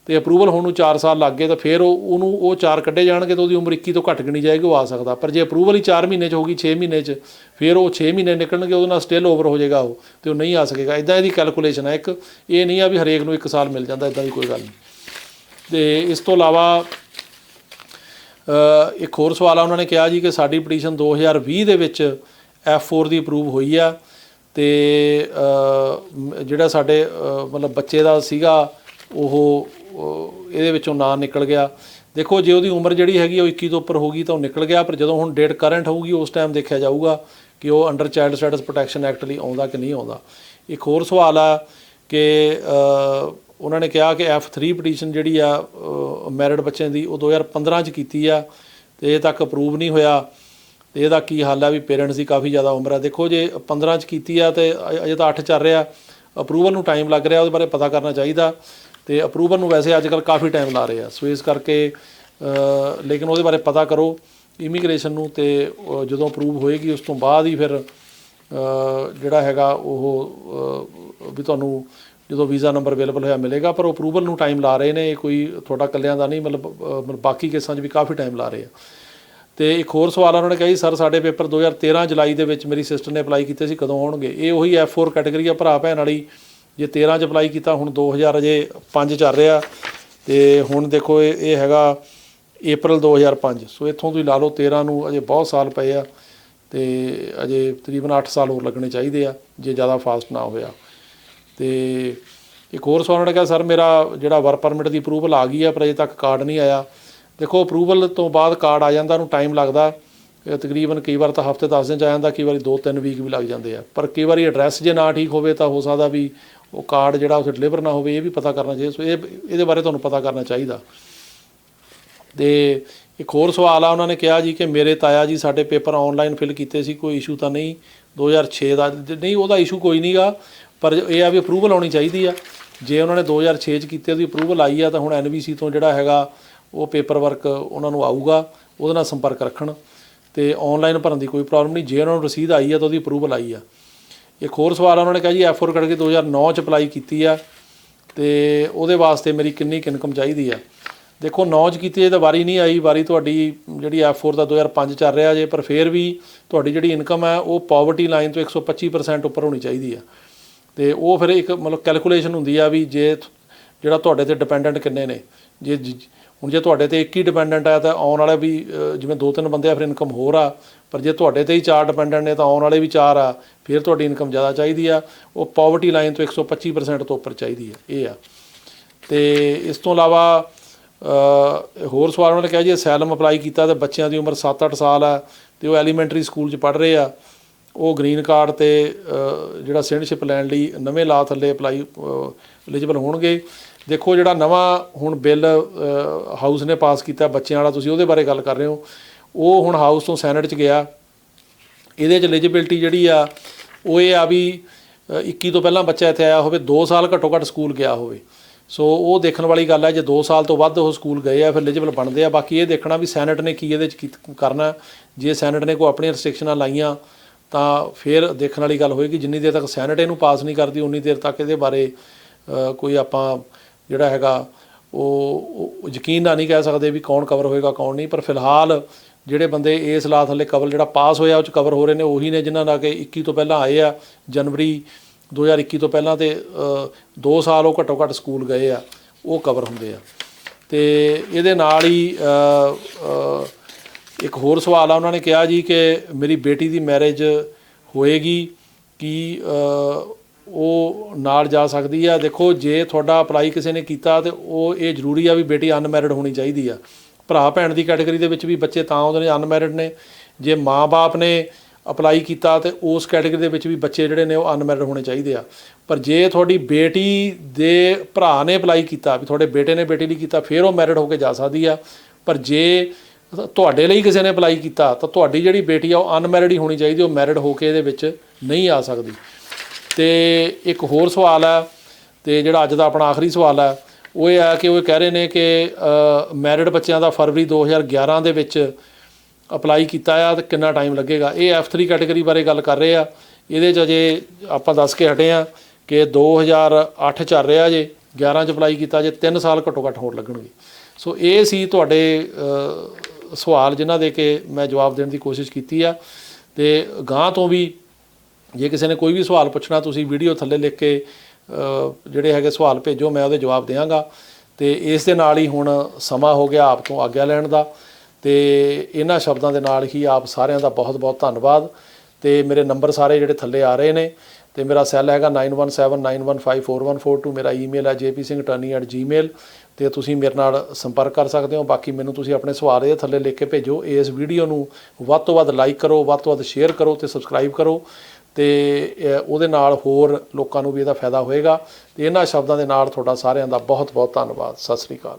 S2: ਤੇ ਅਪਰੂਵਲ ਹੋਣ ਨੂੰ 4 ਸਾਲ ਲੱਗ ਗਏ, ਤਾਂ ਫਿਰ ਉਹਨੂੰ ਉਹ 4 ਕੱਢੇ ਜਾਣਗੇ ਤਾਂ ਉਹਦੀ ਉਮਰ 21 ਤੋਂ ਘੱਟ ਗਿਣੀ ਜਾਏਗੀ, ਉਹ ਆ ਸਕਦਾ। ਪਰ ਜੇ ਅਪਰੂਵਲ ਹੀ 4 ਮਹੀਨੇ 'ਚ ਹੋ ਗਈ, 6 ਮਹੀਨੇ 'ਚ, ਫਿਰ ਉਹ 6 ਮਹੀਨੇ ਨਿਕਲਣਗੇ, ਉਹਦੇ ਨਾਲ ਸਟਿਲ ਓਵਰ ਹੋ ਜਾਏਗਾ ਉਹ, ਤੇ ਉਹ ਨਹੀਂ ਆ ਸਕੇਗਾ। ਇੱਦਾਂ ਇਹਦੀ ਕੈਲਕੂਲੇਸ਼ਨ ਹੈ ਇੱਕ, ਇਹ ਨਹੀਂ ਆ ਵੀ ਹਰੇਕ ਨੂੰ 1 ਸਾਲ ਮਿਲ ਜਾਂਦਾ, ਇੱਦਾਂ ਦੀ ਕੋਈ ਗੱਲ ਨਹੀਂ। ਤੇ ਇਸ ਤੋਂ ਇਲਾਵਾ ਇੱਕ ਹੋਰ ਸਵਾਲ ਆ, ਉਹਨਾਂ ਨੇ ਕਿਹਾ ਜੀ ਕਿ ਸਾਡੀ ਪਟੀਸ਼ਨ 2020 ਦੇ ਵਿੱਚ F4 ਦੀ ਅਪਰੂਵ ਹੋਈ ਆ, ਤੇ ਜਿਹੜਾ ਸਾਡੇ ਮਤਲਬ ਬੱਚੇ ਦਾ ਸੀਗਾ ਉਹ ਇਹਦੇ ਵਿੱਚੋਂ ਨਾਂ ਨਿਕਲ ਗਿਆ। ਦੇਖੋ ਜੇ ਉਹਦੀ ਉਮਰ ਜਿਹੜੀ ਹੈਗੀ ਉਹ 21 ਤੋਂ ਉੱਪਰ ਹੋ ਗਈ ਤਾਂ ਉਹ ਨਿਕਲ ਗਿਆ, ਪਰ ਜਦੋਂ ਹੁਣ ਡੇਟ ਕਰੰਟ ਹੋਊਗੀ ਉਸ ਟਾਈਮ ਦੇਖਿਆ ਜਾਊਗਾ ਕਿ ਉਹ under child status protection act ਲਈ ਆਉਂਦਾ ਕਿ ਨਹੀਂ ਆਉਂਦਾ। ਇੱਕ ਹੋਰ ਸਵਾਲ ਆ ਕਿ ਉਹਨਾਂ ਨੇ ਕਿਹਾ ਕਿ F3 ਪਟੀਸ਼ਨ ਜਿਹੜੀ ਆ ਮੈਰਿਡ ਬੱਚਿਆਂ ਦੀ, ਉਹ 2015 'ਚ ਕੀਤੀ ਆ ਤੇ ਇਹ ਤੱਕ ਅਪਰੂਵ ਨਹੀਂ ਹੋਇਆ, ਤੇ ਇਹਦਾ ਕੀ ਹੱਲ ਆ ਵੀ ਪੇਰੈਂਟਸ ਦੀ ਕਾਫੀ ਜ਼ਿਆਦਾ ਉਮਰ ਆ। ਦੇਖੋ ਜੇ 15 'ਚ ਕੀਤੀ ਆ ਤੇ ਅਜੇ ਤਾਂ 8 ਚੱਲ ਰਿਹਾ, ਅਪਰੂਵਲ ਨੂੰ ਟਾਈਮ ਲੱਗ ਰਿਹਾ, ਉਹਦੇ ਬਾਰੇ ਪਤਾ ਕਰਨਾ ਚਾਹੀਦਾ। ਤੇ ਅਪਰੂਵਲ ਨੂੰ ਵੈਸੇ ਅੱਜ ਕੱਲ੍ਹ ਕਾਫੀ ਟਾਈਮ ਲਾ ਰਹੇ ਆ, ਸੋ ਇਸ ਕਰਕੇ ਲੇਕਿਨ ਉਹਦੇ ਬਾਰੇ ਪਤਾ ਕਰੋ ਇਮੀਗ੍ਰੇਸ਼ਨ ਨੂੰ, ਤੇ ਜਦੋਂ ਅਪਰੂਵ ਹੋਏਗੀ ਉਸ ਤੋਂ ਬਾਅਦ ਹੀ ਫਿਰ ਜਿਹੜਾ ਹੈਗਾ ਉਹ ਵੀ ਤੁਹਾਨੂੰ ਜਦੋਂ ਵੀਜ਼ਾ ਨੰਬਰ ਅਵੇਲੇਬਲ ਹੋਇਆ ਮਿਲੇਗਾ। ਪਰ ਅਪਰੂਵਲ ਨੂੰ ਟਾਈਮ ਲਾ ਰਹੇ ਨੇ, ਇਹ ਕੋਈ ਤੁਹਾਡਾ ਇਕੱਲਿਆਂ ਦਾ ਨਹੀਂ, ਮਤਲਬ ਬਾਕੀ ਕੇਸਾਂ 'ਚ ਵੀ ਕਾਫੀ ਟਾਈਮ ਲਾ ਰਹੇ ਆ। ਤੇ ਇੱਕ ਹੋਰ ਸਵਾਲ ਉਹਨਾਂ ਨੇ ਕਿਹਾ ਜੀ ਸਰ ਸਾਡੇ ਪੇਪਰ 2013 ਜੁਲਾਈ ਦੇ ਵਿੱਚ ਮੇਰੀ ਸਿਸਟਰ ਨੇ ਅਪਲਾਈ ਕੀਤੇ ਸੀ, ਕਦੋਂ ਆਉਣਗੇ? ਇਹ ਉਹੀ F4 ਕੈਟੇਗਰੀ ਆ ਭਰਾ ਭੈਣ ਵਾਲੀ, ਜੇ 13 'ਚ ਅਪਲਾਈ ਕੀਤਾ, ਹੁਣ 2005 ਚੱਲ ਰਿਹਾ, ਤੇ ਹੁਣ ਦੇਖੋ ਇਹ ਹੈਗਾ April 2005, ਸੋ ਇੱਥੋਂ ਤੁਸੀਂ ਲਾ ਲਓ 13 ਨੂੰ, ਅਜੇ ਬਹੁਤ ਸਾਲ ਪਏ ਆ, ਤੇ ਅਜੇ ਤਕਰੀਬਨ 8 ਸਾਲ ਹੋਰ ਲੱਗਣੇ ਚਾਹੀਦੇ ਆ ਜੇ ਜ਼ਿਆਦਾ ਫਾਸਟ ਨਾ ਹੋਇਆ। ਤੇ ਇੱਕ ਹੋਰ ਸਵਾਲ ਉਹਨਾਂ ਨੇ ਕਿਹਾ ਸਰ ਮੇਰਾ ਜਿਹੜਾ ਵਰਕ ਪਰਮਿਟ ਦੀ ਅਪਰੂਵਲ ਆ ਗਈ ਆ ਪਰ ਅਜੇ ਤੱਕ ਕਾਰਡ ਨਹੀਂ ਆਇਆ। ਦੇਖੋ ਅਪਰੂਵਲ ਤੋਂ ਬਾਅਦ ਕਾਰਡ ਆ ਜਾਂਦਾ, ਉਹਨੂੰ ਟਾਈਮ ਲੱਗਦਾ, ਤਕਰੀਬਨ ਕਈ ਵਾਰ ਤਾਂ ਹਫ਼ਤੇ 10 ਦਿਨ 'ਚ ਆ ਜਾਂਦਾ, ਕਈ ਵਾਰੀ 2-3 ਵੀਕ ਵੀ ਲੱਗ ਜਾਂਦੇ ਆ। ਪਰ ਕਈ ਵਾਰੀ ਐਡਰੈਸ ਜੇ ਨਾ ਠੀਕ ਹੋਵੇ ਤਾਂ ਹੋ ਸਕਦਾ ਵੀ ਉਹ ਕਾਰਡ ਜਿਹੜਾ ਉੱਥੇ ਡਿਲੀਵਰ ਨਾ ਹੋਵੇ, ਇਹ ਵੀ ਪਤਾ ਕਰਨਾ ਚਾਹੀਦਾ। ਸੋ ਇਹਦੇ ਬਾਰੇ ਤੁਹਾਨੂੰ ਪਤਾ ਕਰਨਾ ਚਾਹੀਦਾ। ਤੇ ਇੱਕ ਹੋਰ ਸਵਾਲ ਆ, ਉਹਨਾਂ ਨੇ ਕਿਹਾ ਜੀ ਕਿ ਮੇਰੇ ਤਾਇਆ ਜੀ ਸਾਡੇ ਪੇਪਰ ਔਨਲਾਈਨ ਫਿਲ ਕੀਤੇ ਸੀ, ਕੋਈ ਇਸ਼ੂ ਤਾਂ ਨਹੀਂ? 2006 ਦਾ ਨਹੀਂ, ਉਹਦਾ ਇਸ਼ੂ ਕੋਈ ਨਹੀਂ ਗਾ, ਪਰ ਇਹ ਆ ਵੀ ਅਪਰੂਵਲ ਆਉਣੀ ਚਾਹੀਦੀ ਆ। ਜੇ ਉਹਨਾਂ ਨੇ 2006 'ਚ ਕੀਤੇ, ਉਹਦੀ ਅਪਰੂਵਲ ਆਈ ਆ, ਤਾਂ ਹੁਣ NVC ਤੋਂ ਜਿਹੜਾ ਹੈਗਾ ਉਹ ਪੇਪਰ ਵਰਕ ਉਹਨਾਂ ਨੂੰ ਆਊਗਾ, ਉਹਦੇ ਨਾਲ ਸੰਪਰਕ ਰੱਖਣ, ਤੇ ਔਨਲਾਈਨ ਭਰਨ ਦੀ ਕੋਈ ਪ੍ਰੋਬਲਮ ਨਹੀਂ। ਜੇ ਉਹਨਾਂ ਨੂੰ ਰਸੀਦ ਆਈ ਆ ਤਾਂ ਉਹਦੀ ਅਪਰੂਵਲ ਆਈ ਆ। ਇੱਕ ਹੋਰ ਸਵਾਲ ਉਹਨਾਂ ਨੇ ਕਿਹਾ ਜੀ F4 ਕਰਕੇ 2009 'ਚ ਅਪਲਾਈ ਕੀਤੀ ਆ, ਤੇ ਉਹਦੇ ਵਾਸਤੇ ਮੇਰੀ ਕਿੰਨੀ ਇਨਕਮ ਚਾਹੀਦੀ ਆ? ਦੇਖੋ 9 'ਚ ਕੀਤੀ ਤਾਂ ਵਾਰੀ ਨਹੀਂ ਆਈ, ਵਾਰੀ ਤੁਹਾਡੀ ਜਿਹੜੀ F4 ਦਾ 2005 ਚੱਲ ਰਿਹਾ ਜੇ, ਪਰ ਫਿਰ ਵੀ ਤੁਹਾਡੀ ਜਿਹੜੀ ਇਨਕਮ ਹੈ ਉਹ ਪਾਵਰਟੀ ਲਾਈਨ ਤੋਂ 125% ਉੱਪਰ ਹੋਣੀ ਚਾਹੀਦੀ ਆ। ਤੇ ਉਹ ਫਿਰ ਇੱਕ ਮਤਲਬ ਕੈਲਕੂਲੇਸ਼ਨ ਹੁੰਦੀ ਆ ਵੀ ਜੇ ਜਿਹੜਾ ਤੁਹਾਡੇ 'ਤੇ ਡਿਪੈਂਡੈਂਟ ਕਿੰਨੇ ਨੇ, ਹੁਣ ਜੇ ਤੁਹਾਡੇ ਤੇ ਇੱਕ ਹੀ ਡਿਪੈਂਡੈਂਟ ਹੈ ਤਾਂ ਆਉਣ ਵਾਲੇ ਵੀ ਜਿਵੇਂ 2-3 ਬੰਦੇ ਆ ਫਿਰ ਇਨਕਮ ਹੋਰ ਆ, ਪਰ ਜੇ ਤੁਹਾਡੇ ਤੇ ਹੀ 4 ਡਿਪੈਂਡੈਂਟ ਨੇ ਤਾਂ ਆਉਣ ਵਾਲੇ ਵੀ 4 ਆ, ਫਿਰ ਤੁਹਾਡੀ ਇਨਕਮ ਜ਼ਿਆਦਾ ਚਾਹੀਦੀ ਆ। ਉਹ ਪਾਵਰਟੀ ਲਾਈਨ ਤੋਂ 125% ਤੋਂ ਉੱਪਰ ਚਾਹੀਦੀ ਹੈ, ਇਹ ਆ। ਅਤੇ ਇਸ ਤੋਂ ਇਲਾਵਾ ਹੋਰ ਸਵਾਲ ਉਹਨਾਂ ਨੇ ਕਿਹਾ ਜੀ ਅਸੈਲਮ ਅਪਲਾਈ ਕੀਤਾ ਅਤੇ ਬੱਚਿਆਂ ਦੀ ਉਮਰ 7-8 ਸਾਲ ਆ ਅਤੇ ਉਹ ਐਲੀਮੈਂਟਰੀ ਸਕੂਲ 'ਚ ਪੜ੍ਹ ਰਹੇ ਆ, ਉਹ ਗ੍ਰੀਨ ਕਾਰਡ 'ਤੇ ਜਿਹੜਾ ਸਿਟੀਜ਼ਨਸ਼ਿਪ ਲੈਣ ਲਈ ਨਵੇਂ ਲਾ ਥੱਲੇ ਅਪਲਾਈ ਐਲੀਜੀਬਲ ਹੋਣਗੇ। ਦੇਖੋ ਜਿਹੜਾ ਨਵਾਂ ਹੁਣ ਬਿੱਲ ਹਾਊਸ ਨੇ ਪਾਸ ਕੀਤਾ ਬੱਚਿਆਂ ਵਾਲਾ, ਤੁਸੀਂ ਉਹਦੇ ਬਾਰੇ ਗੱਲ ਕਰ ਰਹੇ ਹੋ, ਉਹ ਹੁਣ ਹਾਊਸ ਤੋਂ ਸੈਨੇਟ 'ਚ ਗਿਆ। ਇਹਦੇ 'ਚ ਐਲੀਜੀਬਿਲਟੀ ਜਿਹੜੀ ਆ ਉਹ ਇਹ ਆ ਵੀ 21 ਤੋਂ ਪਹਿਲਾਂ ਬੱਚਾ ਇੱਥੇ ਆਇਆ ਹੋਵੇ, 2 ਸਾਲ ਘੱਟੋ ਘੱਟ ਸਕੂਲ ਗਿਆ ਹੋਵੇ। ਸੋ ਉਹ ਦੇਖਣ ਵਾਲੀ ਗੱਲ ਹੈ, ਜੇ 2 ਸਾਲ ਤੋਂ ਵੱਧ ਉਹ ਸਕੂਲ ਗਏ ਆ ਫਿਰ ਐਲੀਜੀਬਲ ਬਣਦੇ ਆ। ਬਾਕੀ ਇਹ ਦੇਖਣਾ ਵੀ ਸੈਨੇਟ ਨੇ ਕੀ ਇਹਦੇ 'ਚ ਕਰਨਾ। ਜੇ ਸੈਨੇਟ ਨੇ ਕੋਈ ਆਪਣੀਆਂ ਰਿਸਟ੍ਰਿਕਸ਼ਨਾਂ ਲਾਈਆਂ ਤਾਂ ਫਿਰ ਦੇਖਣ ਵਾਲੀ ਗੱਲ ਹੋਏਗੀ। ਜਿੰਨੀ ਦੇਰ ਤੱਕ ਸੈਨੇਟ ਇਹਨੂੰ ਪਾਸ ਨਹੀਂ ਕਰਦੀ ਉਨੀ ਦੇਰ ਤੱਕ ਇਹਦੇ ਬਾਰੇ ਕੋਈ ਆਪਾਂ ਜਿਹੜਾ ਹੈਗਾ ਉਹ ਯਕੀਨ ਨਾਲ ਨਹੀਂ ਕਹਿ ਸਕਦੇ ਵੀ ਕੌਣ ਕਵਰ ਹੋਏਗਾ ਕੌਣ ਨਹੀਂ। ਪਰ ਫਿਲਹਾਲ ਜਿਹੜੇ ਬੰਦੇ ਇਸ ਲਾ ਥੱਲੇ ਕਵਰ ਜਿਹੜਾ ਪਾਸ ਹੋਇਆ ਉਹ 'ਚ ਕਵਰ ਹੋ ਰਹੇ ਨੇ ਉਹੀ ਨੇ ਜਿਨ੍ਹਾਂ ਦਾ ਕਿ 21 ਤੋਂ ਪਹਿਲਾਂ ਆਏ ਆ, ਜਨਵਰੀ 2021 ਤੋਂ ਪਹਿਲਾਂ, ਅਤੇ 2 ਸਾਲ ਉਹ ਘੱਟੋ ਘੱਟ ਸਕੂਲ ਗਏ ਆ, ਉਹ ਕਵਰ ਹੁੰਦੇ ਆ। ਅਤੇ ਇਹਦੇ ਨਾਲ ਹੀ ਇੱਕ ਹੋਰ ਸਵਾਲ ਆ, ਉਹਨਾਂ ਨੇ ਕਿਹਾ ਜੀ ਕਿ ਮੇਰੀ ਬੇਟੀ ਦੀ ਮੈਰਿਜ ਹੋਏਗੀ ਕਿ ਉਹ ਨਾਲ ਜਾ ਸਕਦੀ ਆ। ਦੇਖੋ ਜੇ ਤੁਹਾਡਾ ਅਪਲਾਈ ਕਿਸੇ ਨੇ ਕੀਤਾ ਤਾਂ ਉਹ ਇਹ ਜ਼ਰੂਰੀ ਆ ਵੀ ਬੇਟੀ ਅਨਮੈਰਿਡ ਹੋਣੀ ਚਾਹੀਦੀ ਆ। ਭਰਾ ਭੈਣ ਦੀ ਕੈਟੇਗਰੀ ਦੇ ਵਿੱਚ ਵੀ ਬੱਚੇ ਤਾਂ ਆਉਂਦੇ ਨੇ ਅਨਮੈਰਿਡ ਨੇ। ਜੇ ਮਾਂ ਬਾਪ ਨੇ ਅਪਲਾਈ ਕੀਤਾ ਤਾਂ ਉਸ ਕੈਟੇਗਰੀ ਦੇ ਵਿੱਚ ਵੀ ਬੱਚੇ ਜਿਹੜੇ ਨੇ ਉਹ ਅਨਮੈਰਿਡ ਹੋਣੇ ਚਾਹੀਦੇ ਆ। ਪਰ ਜੇ ਤੁਹਾਡੀ ਬੇਟੀ ਦੇ ਭਰਾ ਨੇ ਅਪਲਾਈ ਕੀਤਾ, ਵੀ ਤੁਹਾਡੇ ਬੇਟੇ ਨੇ ਬੇਟੀ ਲਈ ਕੀਤਾ, ਫਿਰ ਉਹ ਮੈਰਿਡ ਹੋ ਕੇ ਜਾ ਸਕਦੀ ਆ। ਪਰ ਜੇ ਤੁਹਾਡੇ ਲਈ ਕਿਸੇ ਨੇ ਅਪਲਾਈ ਕੀਤਾ ਤਾਂ ਤੁਹਾਡੀ ਜਿਹੜੀ ਬੇਟੀ ਆ ਉਹ ਅਨਮੈਰਿਡ ਹੀ ਹੋਣੀ ਚਾਹੀਦੀ, ਉਹ ਮੈਰਿਡ ਹੋ ਕੇ ਇਹਦੇ ਵਿੱਚ ਨਹੀਂ ਆ ਸਕਦੀ। ਅਤੇ ਇੱਕ ਹੋਰ ਸਵਾਲ ਹੈ, ਅਤੇ ਜਿਹੜਾ ਅੱਜ ਦਾ ਆਪਣਾ ਆਖਰੀ ਸਵਾਲ ਹੈ ਉਹ ਇਹ ਹੈ ਕਿ ਉਹ ਕਹਿ ਰਹੇ ਨੇ ਕਿ ਮੈਰਿਡ ਬੱਚਿਆਂ ਦਾ ਫਰਵਰੀ 2011 ਦੇ ਵਿੱਚ ਅਪਲਾਈ ਕੀਤਾ ਆ ਤਾਂ ਕਿੰਨਾ ਟਾਈਮ ਲੱਗੇਗਾ। ਇਹ F3 ਕੈਟੇਗਰੀ ਬਾਰੇ ਗੱਲ ਕਰ ਰਹੇ ਆ। ਇਹਦੇ 'ਚ ਅਜੇ ਆਪਾਂ ਦੱਸ ਕੇ ਹਟੇ ਹਾਂ ਕਿ 2008 ਚੱਲ ਰਿਹਾ ਜੇ, 11 'ਚ ਅਪਲਾਈ ਕੀਤਾ ਜੇ, 3 ਸਾਲ ਘੱਟੋ ਘੱਟ ਹੋਰ ਲੱਗਣਗੇ। ਸੋ ਇਹ ਸੀ ਤੁਹਾਡੇ ਸਵਾਲ ਜਿਨ੍ਹਾਂ ਦੇ ਕਿ ਮੈਂ ਜਵਾਬ ਦੇਣ ਦੀ ਕੋਸ਼ਿਸ਼ ਕੀਤੀ ਆ। ਅਤੇ ਗਾਂਹ ਤੋਂ ਵੀ ਜੇ ਕਿਸੇ ਨੇ ਕੋਈ ਵੀ ਸਵਾਲ ਪੁੱਛਣਾ ਤੁਸੀਂ ਵੀਡੀਓ ਥੱਲੇ ਲਿਖ ਕੇ ਜਿਹੜੇ ਹੈਗੇ ਸਵਾਲ ਭੇਜੋ, ਮੈਂ ਉਹਦੇ ਜਵਾਬ ਦਿਆਂਗਾ। ਅਤੇ ਇਸ ਦੇ ਨਾਲ ਹੀ ਹੁਣ ਸਮਾਂ ਹੋ ਗਿਆ ਆਪ ਤੋਂ ਆਗਿਆ ਲੈਣ ਦਾ। ਅਤੇ ਇਹਨਾਂ ਸ਼ਬਦਾਂ ਦੇ ਨਾਲ ਹੀ ਆਪ ਸਾਰਿਆਂ ਦਾ ਬਹੁਤ ਬਹੁਤ ਧੰਨਵਾਦ। ਅਤੇ ਮੇਰੇ ਨੰਬਰ ਸਾਰੇ ਜਿਹੜੇ ਥੱਲੇ ਆ ਰਹੇ ਨੇ, ਅਤੇ ਮੇਰਾ ਸੈੱਲ ਹੈਗਾ 9179154142, ਮੇਰਾ ਈਮੇਲ ਹੈ jpsinghattorney@gmail, ਅਤੇ ਤੁਸੀਂ ਮੇਰੇ ਨਾਲ ਸੰਪਰਕ ਕਰ ਸਕਦੇ ਹੋ। ਬਾਕੀ ਮੈਨੂੰ ਤੁਸੀਂ ਆਪਣੇ ਸਵਾਲ ਇਹਦੇ ਥੱਲੇ ਲਿਖ ਕੇ ਭੇਜੋ। ਇਸ ਵੀਡੀਓ ਨੂੰ ਵੱਧ ਤੋਂ ਵੱਧ ਲਾਈਕ ਕਰੋ, ਵੱਧ ਤੋਂ ਵੱਧ ਸ਼ੇਅਰ ਕਰੋ ਅਤੇ ਸਬਸਕ੍ਰਾਈਬ ਕਰੋ, ਅਤੇ ਉਹਦੇ ਨਾਲ ਹੋਰ ਲੋਕਾਂ ਨੂੰ ਵੀ ਇਹਦਾ ਫਾਇਦਾ ਹੋਏਗਾ। ਅਤੇ ਇਹਨਾਂ ਸ਼ਬਦਾਂ ਦੇ ਨਾਲ ਤੁਹਾਡਾ ਸਾਰਿਆਂ ਦਾ ਬਹੁਤ ਬਹੁਤ ਧੰਨਵਾਦ। ਸਤਿ ਸ਼੍ਰੀ ਅਕਾਲ।